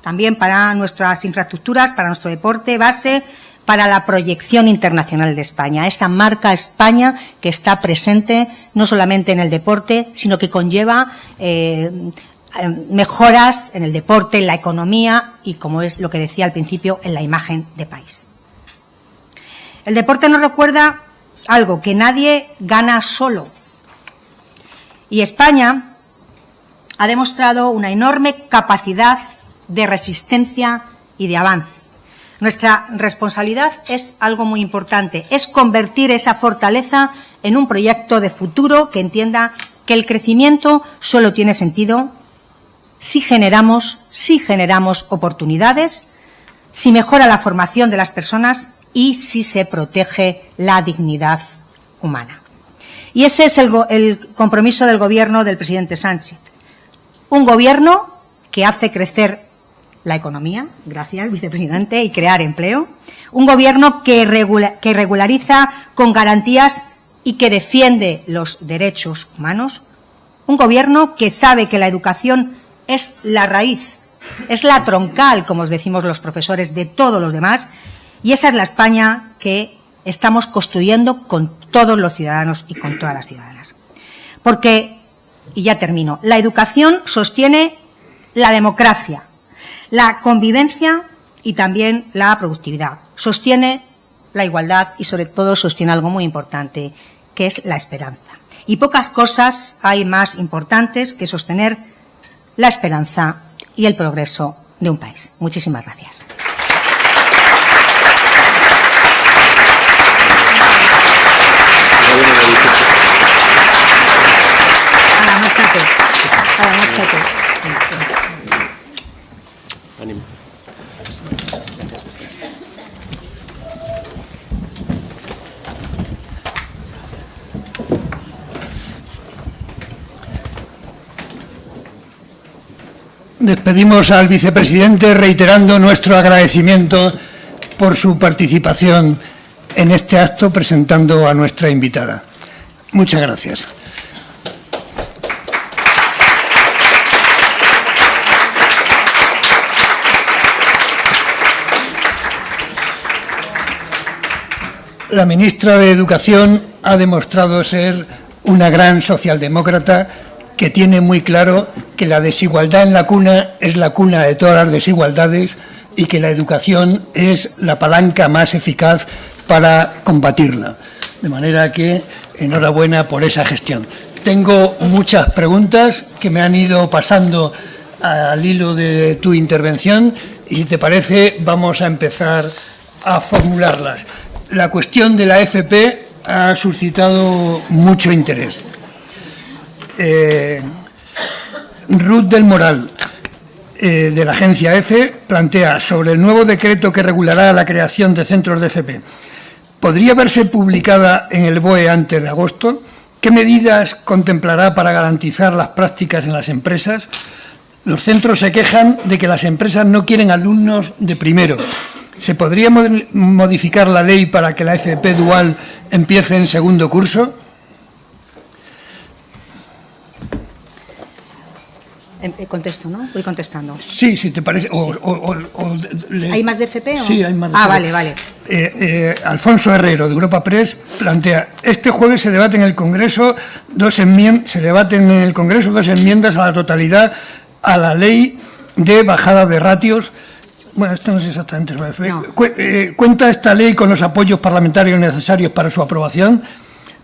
también para nuestras infraestructuras, para nuestro deporte base, para la proyección internacional de España, esa marca España que está presente no solamente en el deporte, sino que conlleva mejoras en el deporte, en la economía y, como es lo que decía al principio, en la imagen de país. El deporte nos recuerda algo, que nadie gana solo. Y España ha demostrado una enorme capacidad de resistencia y de avance. Nuestra responsabilidad es algo muy importante, es convertir esa fortaleza en un proyecto de futuro que entienda que el crecimiento solo tiene sentido si generamos oportunidades, si mejora la formación de las personas y si se protege la dignidad humana. Y ese es el compromiso del Gobierno del presidente Sánchez. Un Gobierno que hace crecer la economía, gracias, vicepresidente, y crear empleo. Un Gobierno que regulariza con garantías y que defiende los derechos humanos. Un Gobierno que sabe que la educación es la raíz, es la troncal, como os decimos los profesores, de todos los demás, y esa es la España que estamos construyendo con todos los ciudadanos y con todas las ciudadanas. Porque, y ya termino, la educación sostiene la democracia, la convivencia y también la productividad, sostiene la igualdad y sobre todo sostiene algo muy importante, que es la esperanza. Y pocas cosas hay más importantes que sostener la esperanza y el progreso de un país. Muchísimas gracias. Ánimo. Despedimos al vicepresidente reiterando nuestro agradecimiento por su participación en este acto, presentando a nuestra invitada. Muchas gracias. La ministra de Educación ha demostrado ser una gran socialdemócrata que tiene muy claro que la desigualdad en la cuna es la cuna de todas las desigualdades y que la educación es la palanca más eficaz para combatirla. De manera que enhorabuena por esa gestión. Tengo muchas preguntas que me han ido pasando al hilo de tu intervención y, si te parece, vamos a empezar a formularlas. La cuestión de la FP ha suscitado mucho interés. Ruth del Moral, de la agencia EFE, plantea sobre el nuevo decreto que regulará la creación de centros de FP. ¿Podría verse publicada en el BOE antes de agosto? ¿Qué medidas contemplará para garantizar las prácticas en las empresas? Los centros se quejan de que las empresas no quieren alumnos de primero. ¿Se podría modificar la ley para que la FP dual empiece en segundo curso? Contesto, ¿no? Voy contestando. Sí, si te parece. ¿Hay más de FP? Sí, hay más de FP. Vale. Alfonso Herrero, de Europa Press, plantea: este jueves se debaten en el Congreso dos enmiendas a la totalidad a la ley de bajada de ratios. Bueno, esto no es exactamente. No. ¿Cuenta esta ley con los apoyos parlamentarios necesarios para su aprobación?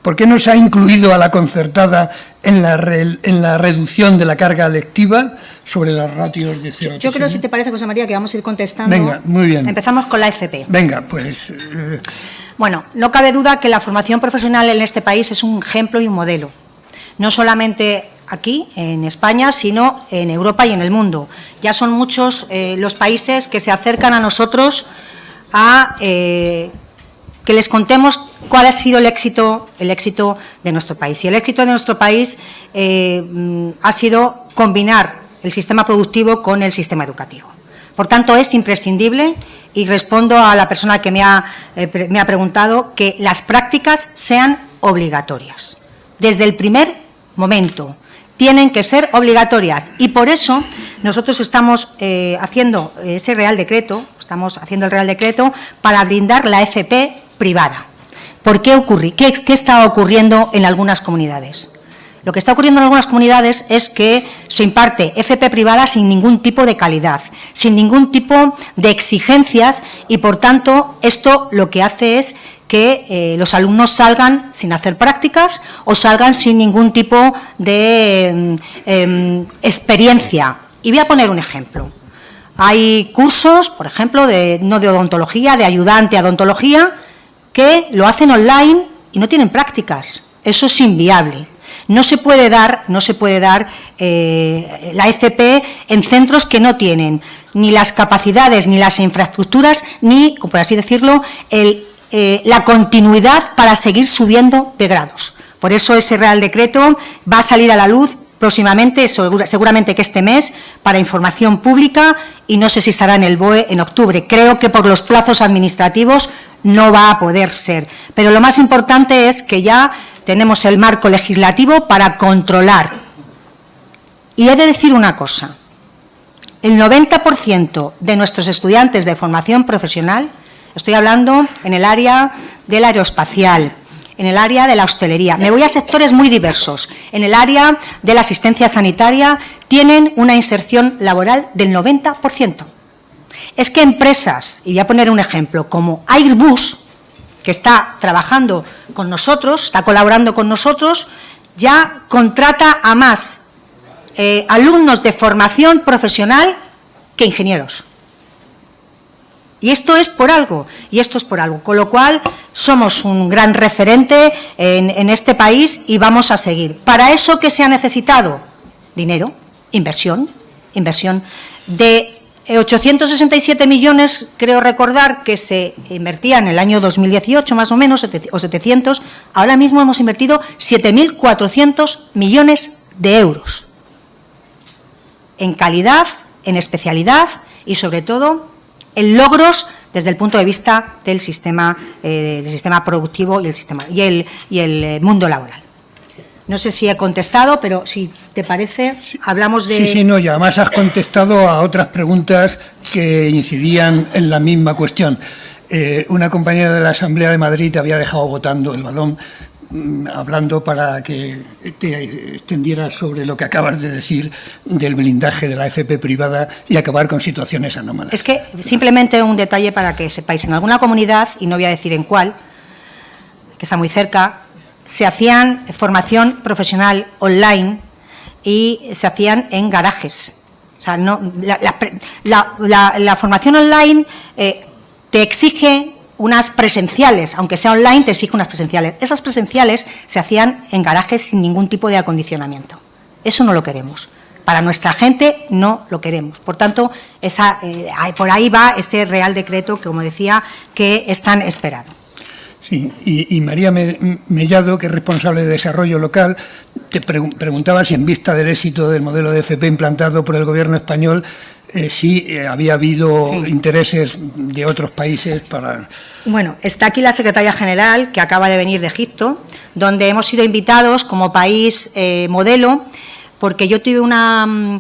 ¿Por qué no se ha incluido a la concertada en la reducción de la carga lectiva sobre las ratios de 0,8? Yo creo, si te parece, José María, que vamos a ir contestando. Venga, muy bien. Empezamos con la FP. Venga, pues... Bueno, no cabe duda que la formación profesional en este país es un ejemplo y un modelo. No solamente aquí, en España, sino en Europa y en el mundo. Ya son muchos los países que se acercan a nosotros a... que les contemos cuál ha sido el éxito de nuestro país. Y el éxito de nuestro país ha sido combinar el sistema productivo con el sistema educativo. Por tanto, es imprescindible, y respondo a la persona que me ha preguntado, que las prácticas sean obligatorias. Desde el primer momento tienen que ser obligatorias, y por eso nosotros estamos haciendo ese Real Decreto, el Real Decreto para blindar la FP privada. ¿Por qué ocurre? ¿Qué está ocurriendo en algunas comunidades? Lo que está ocurriendo en algunas comunidades es que se imparte FP privada sin ningún tipo de calidad, sin ningún tipo de exigencias, y por tanto esto lo que hace es que los alumnos salgan sin hacer prácticas o salgan sin ningún tipo de experiencia. Y voy a poner un ejemplo. Hay cursos, por ejemplo, no de odontología, de ayudante a odontología, que lo hacen online y no tienen prácticas. Eso es inviable. No se puede dar la FP en centros que no tienen ni las capacidades, ni las infraestructuras, ni, por así decirlo, la continuidad para seguir subiendo de grados. Por eso ese Real Decreto va a salir a la luz próximamente, seguramente que este mes, para información pública, y no sé si estará en el BOE en octubre. Creo que por los plazos administrativos no va a poder ser. Pero lo más importante es que ya tenemos el marco legislativo para controlar. Y he de decir una cosa: el 90% de nuestros estudiantes de formación profesional, estoy hablando en el área del aeroespacial, en el área de la hostelería, me voy a sectores muy diversos, en el área de la asistencia sanitaria, tienen una inserción laboral del 90%. Es que empresas, y voy a poner un ejemplo, como Airbus, que está trabajando con nosotros, está colaborando con nosotros, ya contrata a más alumnos de formación profesional que ingenieros. Y esto es por algo, con lo cual somos un gran referente en este país y vamos a seguir. ¿Para eso qué se ha necesitado? Dinero, inversión de 867 millones, creo recordar, que se invertía en el año 2018 más o menos, o 700, ahora mismo hemos invertido 7.400 millones de euros en calidad, en especialidad y sobre todo en logros desde el punto de vista del sistema productivo y el mundo laboral. No sé si he contestado, pero si te parece, hablamos de... Sí, no, y además has contestado a otras preguntas que incidían en la misma cuestión. Una compañera de la Asamblea de Madrid te había dejado botando el balón, hablando para que te extendieras sobre lo que acabas de decir del blindaje de la FP privada y acabar con situaciones anómalas. Es que simplemente un detalle para que sepáis. En alguna comunidad, y no voy a decir en cuál, que está muy cerca, se hacían formación profesional online y se hacían en garajes. sea, no, la formación online te exige unas presenciales, aunque sea online, te exige unas presenciales. Esas presenciales se hacían en garajes sin ningún tipo de acondicionamiento. Eso no lo queremos. Para nuestra gente no lo queremos. Por tanto, por ahí va ese Real Decreto que, como decía, que es tan esperado. Sí, y María Mellado, que es responsable de desarrollo local, te preguntaba si en vista del éxito del modelo de FP implantado por el Gobierno español, si había habido intereses de otros países para... Bueno, está aquí la secretaria general, que acaba de venir de Egipto, donde hemos sido invitados como país modelo, porque yo tuve una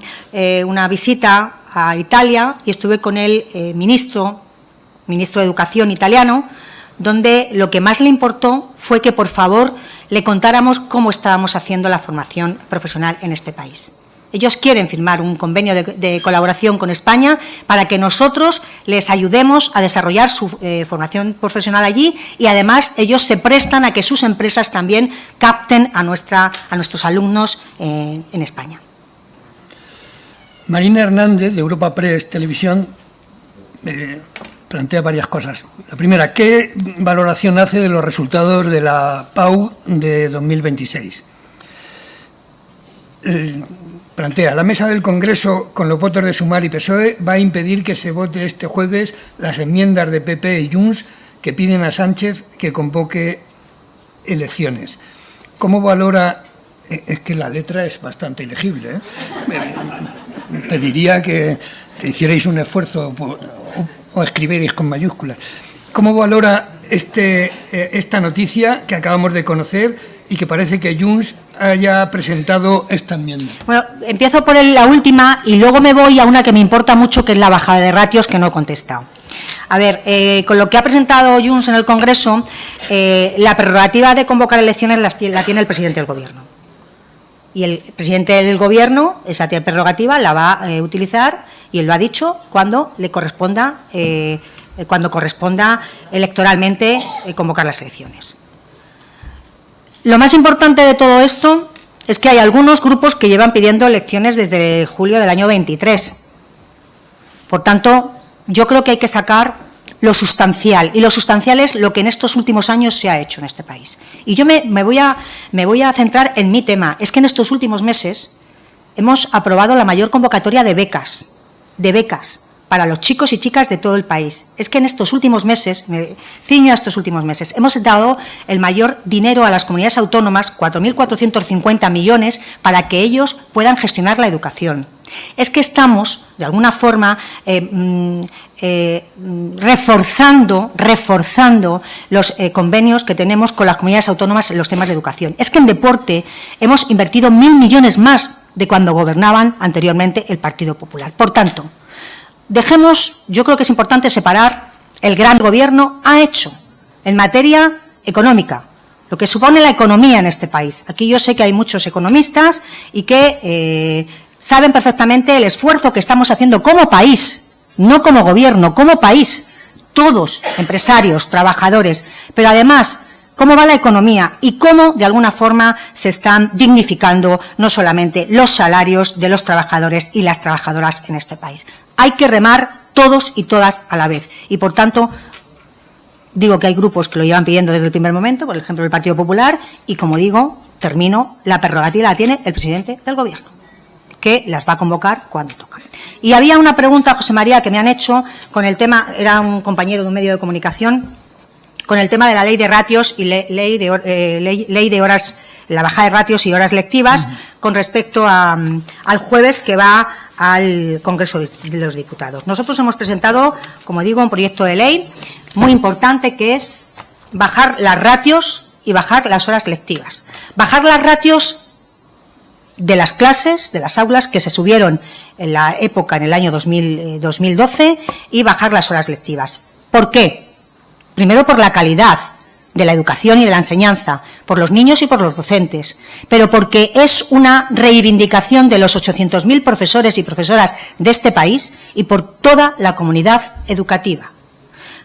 visita a Italia y estuve con el ministro de Educación italiano, donde lo que más le importó fue que, por favor, le contáramos cómo estábamos haciendo la formación profesional en este país. Ellos quieren firmar un convenio de colaboración con España para que nosotros les ayudemos a desarrollar su formación profesional allí, y además ellos se prestan a que sus empresas también capten a nuestros alumnos en España. Marina Hernández, de Europa Press Televisión, plantea varias cosas. La primera, ¿qué valoración hace de los resultados de la PAU de 2026? Plantea, la mesa del Congreso, con los votos de Sumar y PSOE, va a impedir que se vote este jueves las enmiendas de PP y Junts que piden a Sánchez que convoque elecciones. ¿Cómo valora? Es que la letra es bastante ilegible, ¿eh? Pediría que hicierais un esfuerzo o escribierais con mayúsculas. ¿Cómo valora esta noticia que acabamos de conocer y que parece que Junts haya presentado esta enmienda? Bueno, empiezo por la última y luego me voy a una que me importa mucho, que es la bajada de ratios, que no he contestado. A ver, con lo que ha presentado Junts en el Congreso, la prerrogativa de convocar elecciones la tiene el presidente del Gobierno. Y el presidente del Gobierno, esa prerrogativa, la va a utilizar, y él lo ha dicho, cuando le corresponda, electoralmente convocar las elecciones. Lo más importante de todo esto es que hay algunos grupos que llevan pidiendo elecciones desde julio del año 23. Por tanto, yo creo que hay que sacar lo sustancial, y lo sustancial es lo que en estos últimos años se ha hecho en este país. Y yo me voy a centrar en mi tema. Es que en estos últimos meses hemos aprobado la mayor convocatoria de becas para los chicos y chicas de todo el país. Es que en estos últimos meses, me ciño a estos últimos meses, hemos dado el mayor dinero a las comunidades autónomas, 4.450 millones, para que ellos puedan gestionar la educación. Es que estamos, de alguna forma, reforzando los convenios que tenemos con las comunidades autónomas en los temas de educación. Es que en deporte hemos invertido 1.000 millones más de cuando gobernaban anteriormente el Partido Popular. Por tanto, yo creo que es importante separar el gran gobierno ha hecho en materia económica, lo que supone la economía en este país. Aquí yo sé que hay muchos economistas y que saben perfectamente el esfuerzo que estamos haciendo como país, no como gobierno, como país, todos, empresarios, trabajadores, pero además cómo va la economía y cómo, de alguna forma, se están dignificando no solamente los salarios de los trabajadores y las trabajadoras en este país. Hay que remar todos y todas a la vez. Y, por tanto, digo que hay grupos que lo llevan pidiendo desde el primer momento, por ejemplo, el Partido Popular, y, como digo, termino, la prerrogativa la tiene el presidente del Gobierno, que las va a convocar cuando toca. Y había una pregunta, José María, que me han hecho con el tema, era un compañero de un medio de comunicación, con el tema de la ley de ratios y ley de horas, la bajada de ratios y horas lectivas, con respecto al jueves que va al Congreso de los Diputados. Nosotros hemos presentado, como digo, un proyecto de ley muy importante, que es bajar las ratios y bajar las horas lectivas. Bajar las ratios de las clases, de las aulas que se subieron en la época, en el año 2012, y bajar las horas lectivas. ¿Por qué? Primero, por la calidad de la educación y de la enseñanza, por los niños y por los docentes, pero porque es una reivindicación de los 800.000 profesores y profesoras de este país y por toda la comunidad educativa.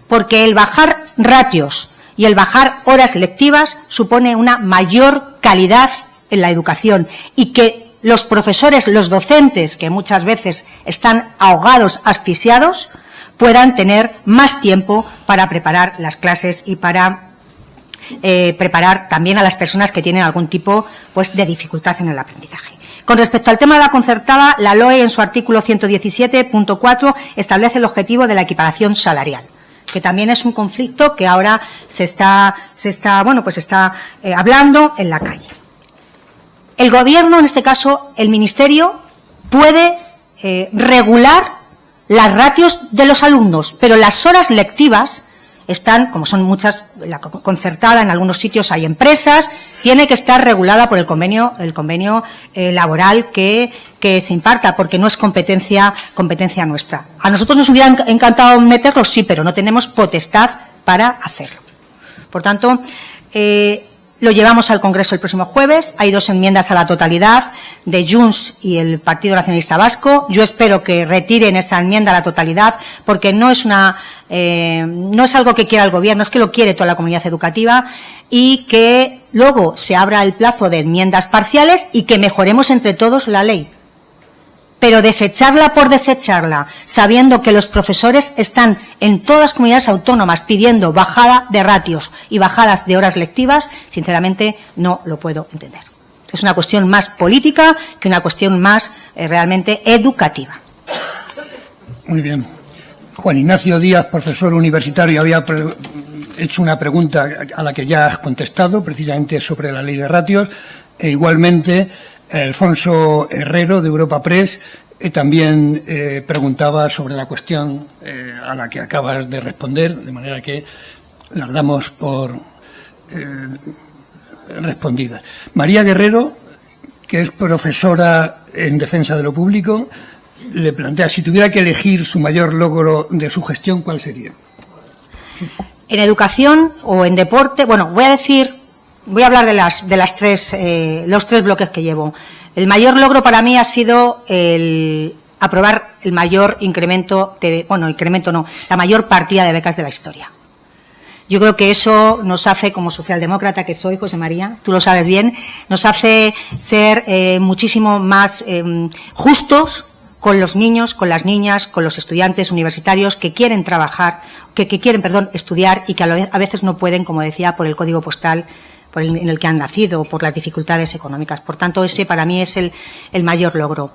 Porque el bajar ratios y el bajar horas lectivas supone una mayor calidad en la educación, y que los profesores, los docentes, que muchas veces están ahogados, asfixiados, puedan tener más tiempo para preparar las clases y para preparar también a las personas que tienen algún tipo pues, de dificultad en el aprendizaje. Con respecto al tema de la concertada, la LOE en su artículo 117.4 establece el objetivo de la equiparación salarial, que también es un conflicto que ahora se está hablando en la calle. El Gobierno, en este caso el Ministerio, puede regular las ratios de los alumnos, pero las horas lectivas están, como son muchas, la concertada, en algunos sitios hay empresas, tiene que estar regulada por el convenio laboral que se imparta, porque no es competencia nuestra. A nosotros nos hubiera encantado meterlo, sí, pero no tenemos potestad para hacerlo. Por tanto, lo llevamos al Congreso el próximo jueves. Hay 2 enmiendas a la totalidad de Junts y el Partido Nacionalista Vasco. Yo espero que retiren esa enmienda a la totalidad, porque no es algo que quiera el Gobierno, es que lo quiere toda la comunidad educativa, y que luego se abra el plazo de enmiendas parciales y que mejoremos entre todos la ley. Pero desecharla por desecharla, sabiendo que los profesores están en todas las comunidades autónomas pidiendo bajada de ratios y bajadas de horas lectivas, sinceramente no lo puedo entender. Es una cuestión más política que una cuestión más realmente educativa. Muy bien. Juan Ignacio Díaz, profesor universitario, había hecho una pregunta a la que ya has contestado, precisamente sobre la ley de ratios, e igualmente Alfonso Herrero, de Europa Press, también preguntaba sobre la cuestión a la que acabas de responder, de manera que las damos por respondidas. María Guerrero, que es profesora en defensa de lo público, le plantea, si tuviera que elegir su mayor logro de su gestión, ¿cuál sería? En educación o en deporte, bueno, voy a hablar de los 3 bloques que llevo. El mayor logro para mí ha sido el aprobar el mayor la mayor partida de becas de la historia. Yo creo que eso nos hace, como socialdemócrata que soy, José María, tú lo sabes bien, nos hace ser muchísimo más justos con los niños, con las niñas, con los estudiantes universitarios que quieren trabajar, que quieren estudiar y que a veces no pueden, como decía, por el código postal en el que han nacido o por las dificultades económicas. Por tanto, ese para mí es el mayor logro.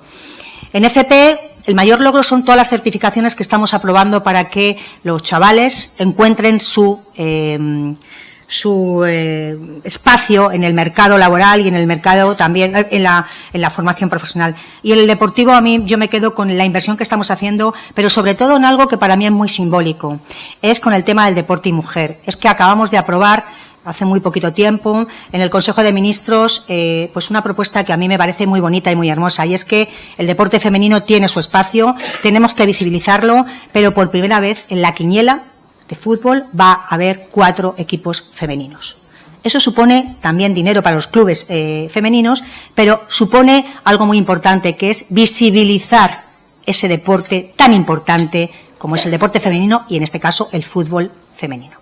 En FP, el mayor logro son todas las certificaciones que estamos aprobando para que los chavales encuentren su espacio en el mercado laboral y en el mercado también en la formación profesional. Y en el deportivo, a mí, yo me quedo con la inversión que estamos haciendo, pero sobre todo en algo que para mí es muy simbólico, es con el tema del deporte y mujer. Es que acabamos de aprobar hace muy poquito tiempo en el Consejo de Ministros pues una propuesta que a mí me parece muy bonita y muy hermosa, y es que el deporte femenino tiene su espacio, tenemos que visibilizarlo, pero por primera vez en la quiniela de fútbol va a haber 4 equipos femeninos. Eso supone también dinero para los clubes femeninos, pero supone algo muy importante, que es visibilizar ese deporte tan importante como es el deporte femenino y, en este caso, el fútbol femenino.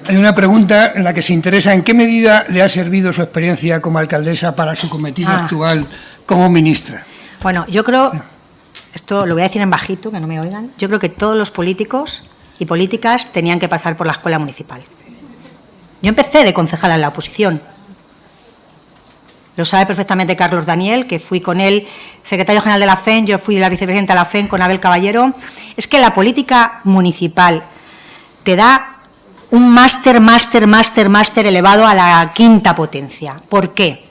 Hay una pregunta en la que se interesa en qué medida le ha servido su experiencia como alcaldesa para su cometido actual como ministra. Bueno, yo creo, esto lo voy a decir en bajito, que no me oigan, yo creo que todos los políticos y políticas tenían que pasar por la escuela municipal. Yo empecé de concejala en la oposición. Lo sabe perfectamente Carlos Daniel, que fui con él secretario general de la FEN, yo fui la vicepresidenta de la FEN con Abel Caballero. Es que la política municipal te da un máster elevado a la 5ª potencia. ¿Por qué?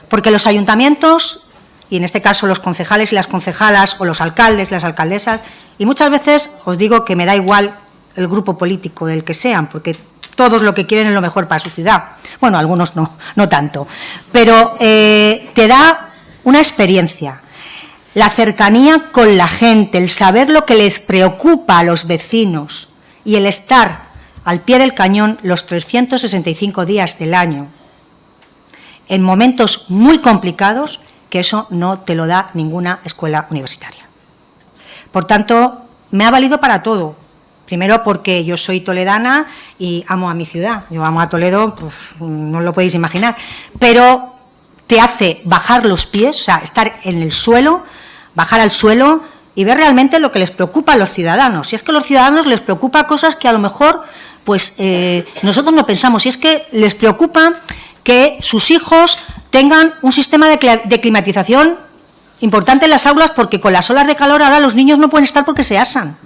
Porque los ayuntamientos, y en este caso los concejales y las concejalas, o los alcaldes, las alcaldesas, y muchas veces os digo que me da igual el grupo político del que sean, porque todos lo que quieren es lo mejor para su ciudad. Bueno, algunos no tanto. Pero te da una experiencia, la cercanía con la gente, el saber lo que les preocupa a los vecinos y el estar al pie del cañón los 365 días del año, en momentos muy complicados, que eso no te lo da ninguna escuela universitaria. Por tanto, me ha valido para todo, Primero porque yo soy toledana y amo a mi ciudad. Yo amo a Toledo, pues no lo podéis imaginar. Pero te hace bajar los pies, o sea, estar en el suelo, bajar al suelo y ver realmente lo que les preocupa a los ciudadanos. Si es que a los ciudadanos les preocupa cosas que a lo mejor pues nosotros no pensamos. Si es que les preocupa que sus hijos tengan un sistema de climatización importante en las aulas, porque con las olas de calor ahora los niños no pueden estar porque se asan.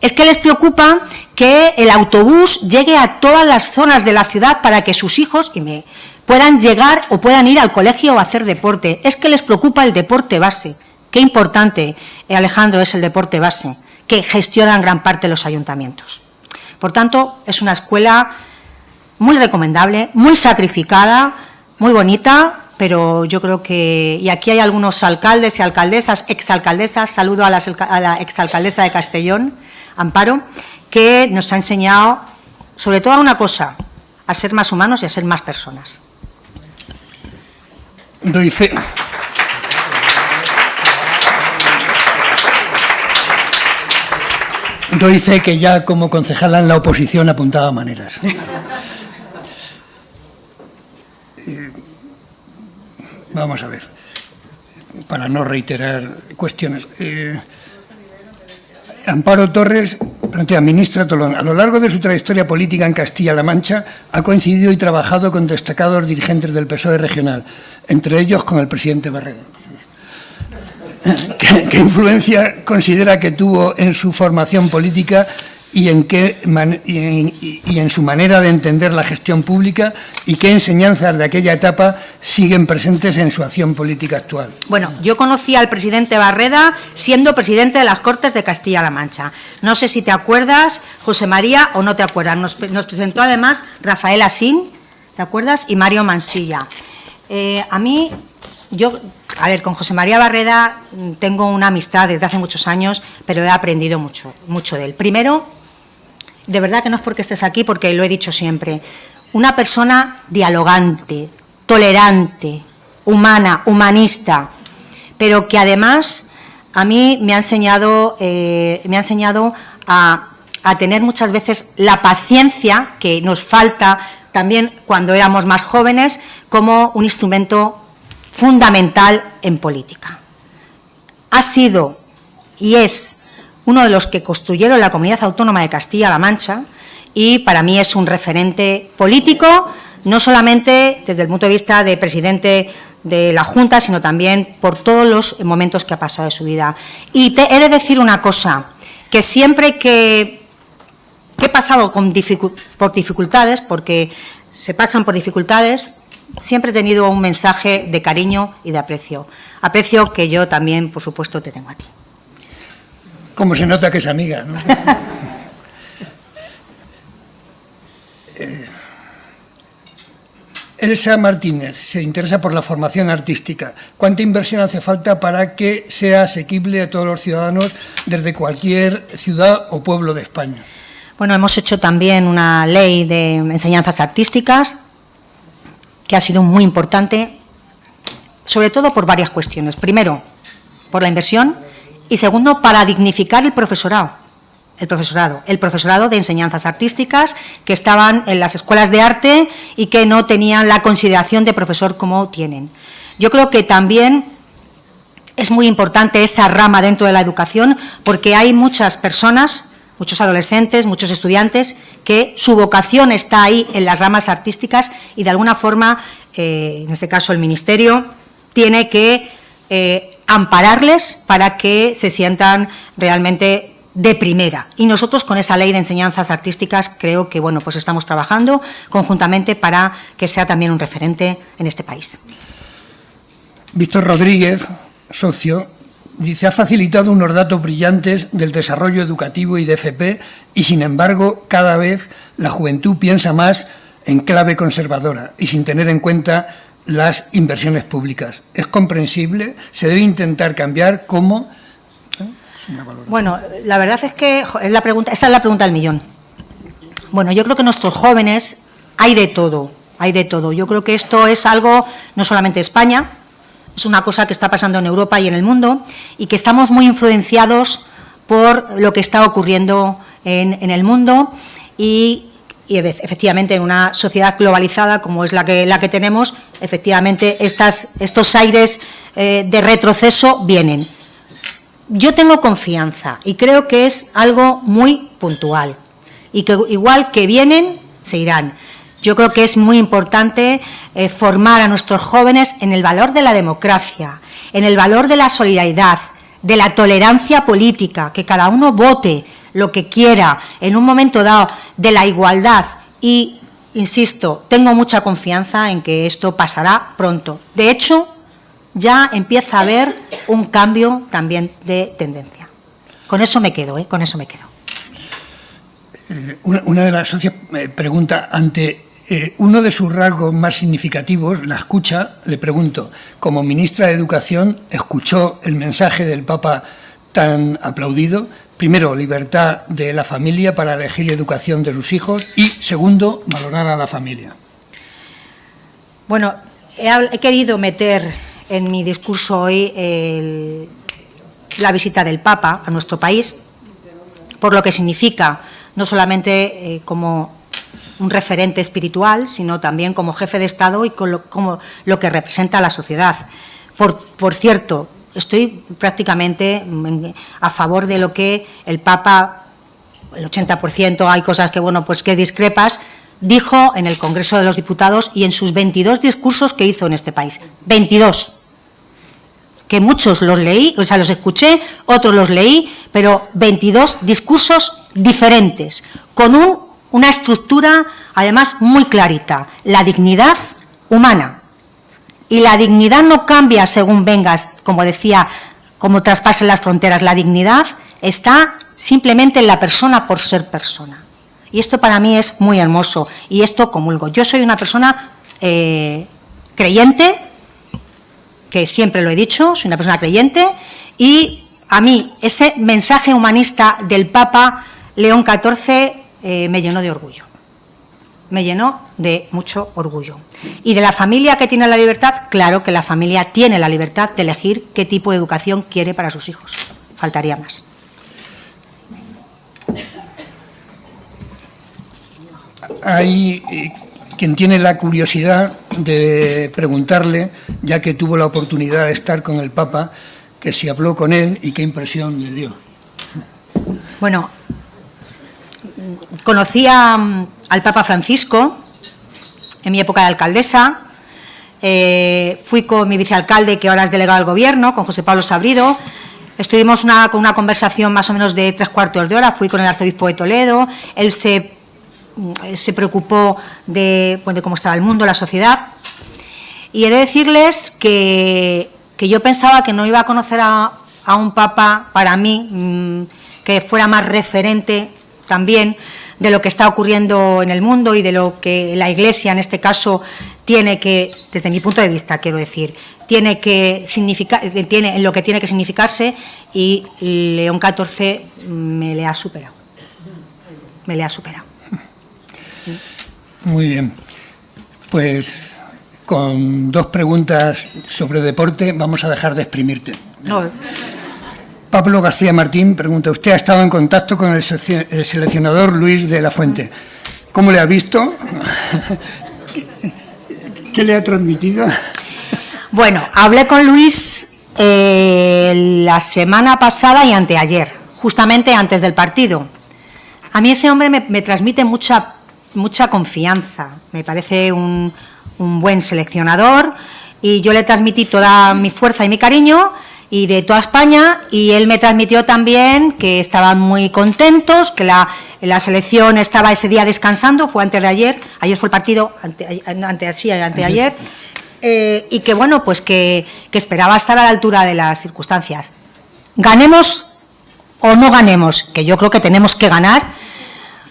Es que les preocupa que el autobús llegue a todas las zonas de la ciudad para que sus hijos puedan llegar o puedan ir al colegio o hacer deporte. Es que les preocupa el deporte base. Qué importante, Alejandro, es el deporte base, que gestionan gran parte de los ayuntamientos. Por tanto, es una escuela muy recomendable, muy sacrificada, muy bonita, pero yo creo que, y aquí hay algunos alcaldes y alcaldesas, exalcaldesas, saludo a la exalcaldesa de Castellón, Amparo, que nos ha enseñado, sobre todo, a una cosa, a ser más humanos y a ser más personas. Doy fe. Doy fe que ya como concejala en la oposición apuntaba maneras. Vamos a ver, para no reiterar cuestiones. Amparo Torres plantea: ministra Tolón, a lo largo de su trayectoria política en Castilla-La Mancha ha coincidido y trabajado con destacados dirigentes del PSOE regional, entre ellos con el presidente Barreda. ¿Qué influencia considera que tuvo en su formación política y en su manera de entender la gestión pública, y qué enseñanzas de aquella etapa siguen presentes en su acción política actual? Bueno, yo conocí al presidente Barreda siendo presidente de las Cortes de Castilla-La Mancha. No sé si te acuerdas, José María, o no te acuerdas. Nos presentó además Rafael Asín, ¿te acuerdas? Y Mario Mansilla. A ver, con José María Barreda tengo una amistad desde hace muchos años, pero he aprendido mucho de él. Primero, de verdad que no es porque estés aquí, porque lo he dicho siempre, una persona dialogante, tolerante, humana, humanista, pero que además a mí me ha enseñado a tener muchas veces la paciencia que nos falta también cuando éramos más jóvenes, como un instrumento fundamental en política. Ha sido y es uno de los que construyeron la Comunidad Autónoma de Castilla-La Mancha, y para mí es un referente político, no solamente desde el punto de vista de presidente de la Junta, sino también por todos los momentos que ha pasado de su vida. Y he de decir una cosa, que siempre que he pasado por dificultades, porque se pasan por dificultades, siempre he tenido un mensaje de cariño y de aprecio. Aprecio que yo también, por supuesto, te tengo a ti. Como se nota que es amiga, ¿no? Elsa Martínez se interesa por la formación artística. ¿Cuánta inversión hace falta para que sea asequible a todos los ciudadanos desde cualquier ciudad o pueblo de España? Bueno, hemos hecho también una ley de enseñanzas artísticas que ha sido muy importante, sobre todo por varias cuestiones. Primero, por la inversión, y segundo, para dignificar el profesorado de enseñanzas artísticas, que estaban en las escuelas de arte y que no tenían la consideración de profesor como tienen. Yo creo que también es muy importante esa rama dentro de la educación, porque hay muchas personas, muchos adolescentes, muchos estudiantes, que su vocación está ahí en las ramas artísticas, y de alguna forma, en este caso el Ministerio, tiene que ampararles para que se sientan realmente de primera. Y nosotros, con esta ley de enseñanzas artísticas, creo que pues estamos trabajando conjuntamente para que sea también un referente en este país. Víctor Rodríguez, socio, dice: ha facilitado unos datos brillantes del desarrollo educativo y de FP, y sin embargo cada vez la juventud piensa más en clave conservadora y sin tener en cuenta las inversiones públicas. ¿Es comprensible? ¿Se debe intentar cambiar? ¿Cómo? Bueno, la verdad es que esta es la pregunta del millón. Bueno, yo creo que nuestros jóvenes hay de todo. Yo creo que esto es algo no solamente de España, es una cosa que está pasando en Europa y en el mundo, y que estamos muy influenciados por lo que está ocurriendo en el mundo y efectivamente en una sociedad globalizada como es la que tenemos, efectivamente estos aires de retroceso vienen. Yo tengo confianza y creo que es algo muy puntual y que igual que vienen, se irán. Yo creo que es muy importante formar a nuestros jóvenes en el valor de la democracia, en el valor de la solidaridad, de la tolerancia política, que cada uno vote lo que quiera en un momento dado, de la igualdad y, insisto, tengo mucha confianza en que esto pasará pronto. De hecho, ya empieza a haber un cambio también de tendencia. Con eso me quedo, con eso me quedo. Una de las socias pregunta, ante uno de sus rasgos más significativos, la escucha, le pregunto, como ministra de Educación, ¿escuchó el mensaje del Papa tan aplaudido? Primero, libertad de la familia para elegir educación de sus hijos y, segundo, valorar a la familia. Bueno, he querido meter en mi discurso hoy la visita del Papa a nuestro país, por lo que significa, no solamente como un referente espiritual, sino también como jefe de Estado y como lo que representa a la sociedad. Por cierto, estoy prácticamente a favor de lo que el Papa, el 80%, hay cosas que, bueno, pues que discrepas, dijo en el Congreso de los Diputados y en sus 22 discursos que hizo en este país. 22. Que muchos los leí, o sea, los escuché, otros los leí, pero 22 discursos diferentes, con una estructura, además, muy clarita. La dignidad humana. Y la dignidad no cambia según vengas, como decía, como traspasen las fronteras. La dignidad está simplemente en la persona por ser persona. Y esto para mí es muy hermoso, y esto comulgo. Yo soy una persona creyente, que siempre lo he dicho, soy una persona creyente, y a mí ese mensaje humanista del Papa León XIV me llenó de orgullo. Me llenó de mucho orgullo. Y de la familia que tiene la libertad, claro que la familia tiene la libertad de elegir qué tipo de educación quiere para sus hijos. Faltaría más. Hay quien tiene la curiosidad de preguntarle, ya que tuvo la oportunidad de estar con el Papa, que si habló con él y qué impresión le dio. Bueno, conocí al Papa Francisco en mi época de alcaldesa, fui con mi vicealcalde, que ahora es delegado del Gobierno, con José Pablo Sabrido, estuvimos con una conversación más o menos de 3/4 de hora, fui con el arzobispo de Toledo, él se preocupó de cómo estaba el mundo, la sociedad, y he de decirles que yo pensaba que no iba a conocer a un Papa, para mí, que fuera más referente también de lo que está ocurriendo en el mundo y de lo que la Iglesia, en este caso, tiene que, desde mi punto de vista, quiero decir, tiene que significar, tiene en lo que tiene que significarse, y León XIV me le ha superado. Me le ha superado. Muy bien. Pues con 2 preguntas sobre deporte vamos a dejar de exprimirte. No. Pablo García Martín pregunta, usted ha estado en contacto con el seleccionador Luis de la Fuente. ¿Cómo le ha visto? ¿Qué le ha transmitido? Bueno, hablé con Luis la semana pasada y anteayer, justamente antes del partido. A mí ese hombre me transmite mucha confianza, me parece un buen seleccionador, y yo le transmití toda mi fuerza y mi cariño, y de toda España, y él me transmitió también que estaban muy contentos, que la selección estaba ese día descansando, fue antes de ayer fue el partido, anteayer, y que bueno, pues que esperaba estar a la altura de las circunstancias. Ganemos o no ganemos, que yo creo que tenemos que ganar.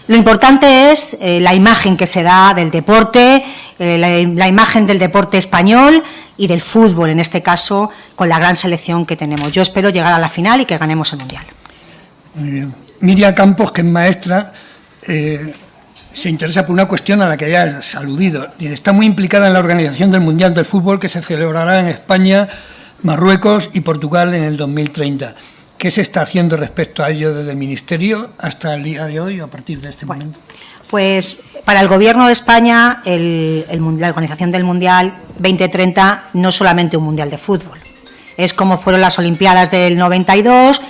Lo importante es la imagen que se da del deporte, la imagen del deporte español y del fútbol, en este caso, con la gran selección que tenemos. Yo espero llegar a la final y que ganemos el Mundial. Muy bien. Miriam Campos, que es maestra, se interesa por una cuestión a la que ya has aludido. Está muy implicada en la organización del Mundial del Fútbol, que se celebrará en España, Marruecos y Portugal en el 2030. ¿Qué se está haciendo respecto a ello desde el Ministerio hasta el día de hoy o a partir de este momento? Pues para el Gobierno de España, la organización del Mundial 2030 no es solamente un Mundial de fútbol. Es como fueron las Olimpiadas del 92,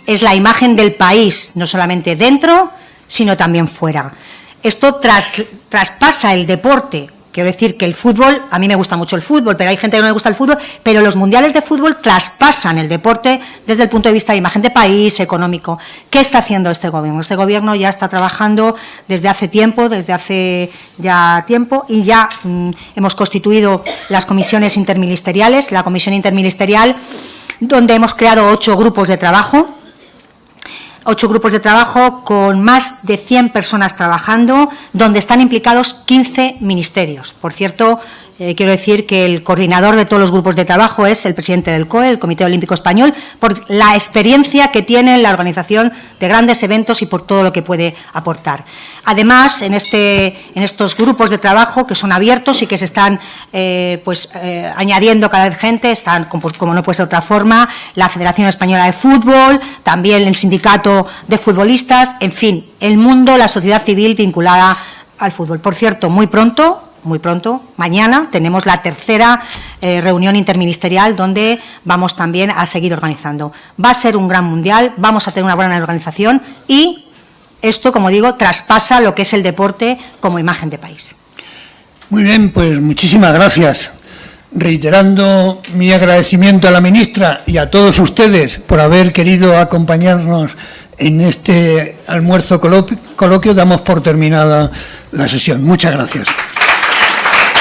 es la imagen del país, no solamente dentro, sino también fuera. Esto traspasa el deporte. Quiero decir que el fútbol, a mí me gusta mucho el fútbol, pero hay gente que no le gusta el fútbol, pero los mundiales de fútbol traspasan el deporte desde el punto de vista de imagen de país, económico. ¿Qué está haciendo este gobierno? Este gobierno ya está trabajando desde hace ya tiempo, y ya hemos constituido las comisiones interministeriales, la comisión interministerial, donde hemos creado 8 grupos de trabajo. 8 grupos de trabajo con más de 100 personas trabajando, donde están implicados 15 ministerios. Por cierto, quiero decir que el coordinador de todos los grupos de trabajo es el presidente del COE, el Comité Olímpico Español, por la experiencia que tiene en la organización de grandes eventos y por todo lo que puede aportar. Además, en estos grupos de trabajo, que son abiertos y que se están añadiendo cada vez gente, están, como no puede ser de otra forma, la Federación Española de Fútbol, también el Sindicato de Futbolistas, en fin, el mundo, la sociedad civil vinculada al fútbol. Por cierto, muy pronto, mañana, tenemos la tercera reunión interministerial donde vamos también a seguir organizando. Va a ser un gran mundial, vamos a tener una buena organización y esto, como digo, traspasa lo que es el deporte como imagen de país. Muy bien, pues muchísimas gracias. Reiterando mi agradecimiento a la ministra y a todos ustedes por haber querido acompañarnos en este almuerzo coloquio, damos por terminada la sesión. Muchas gracias.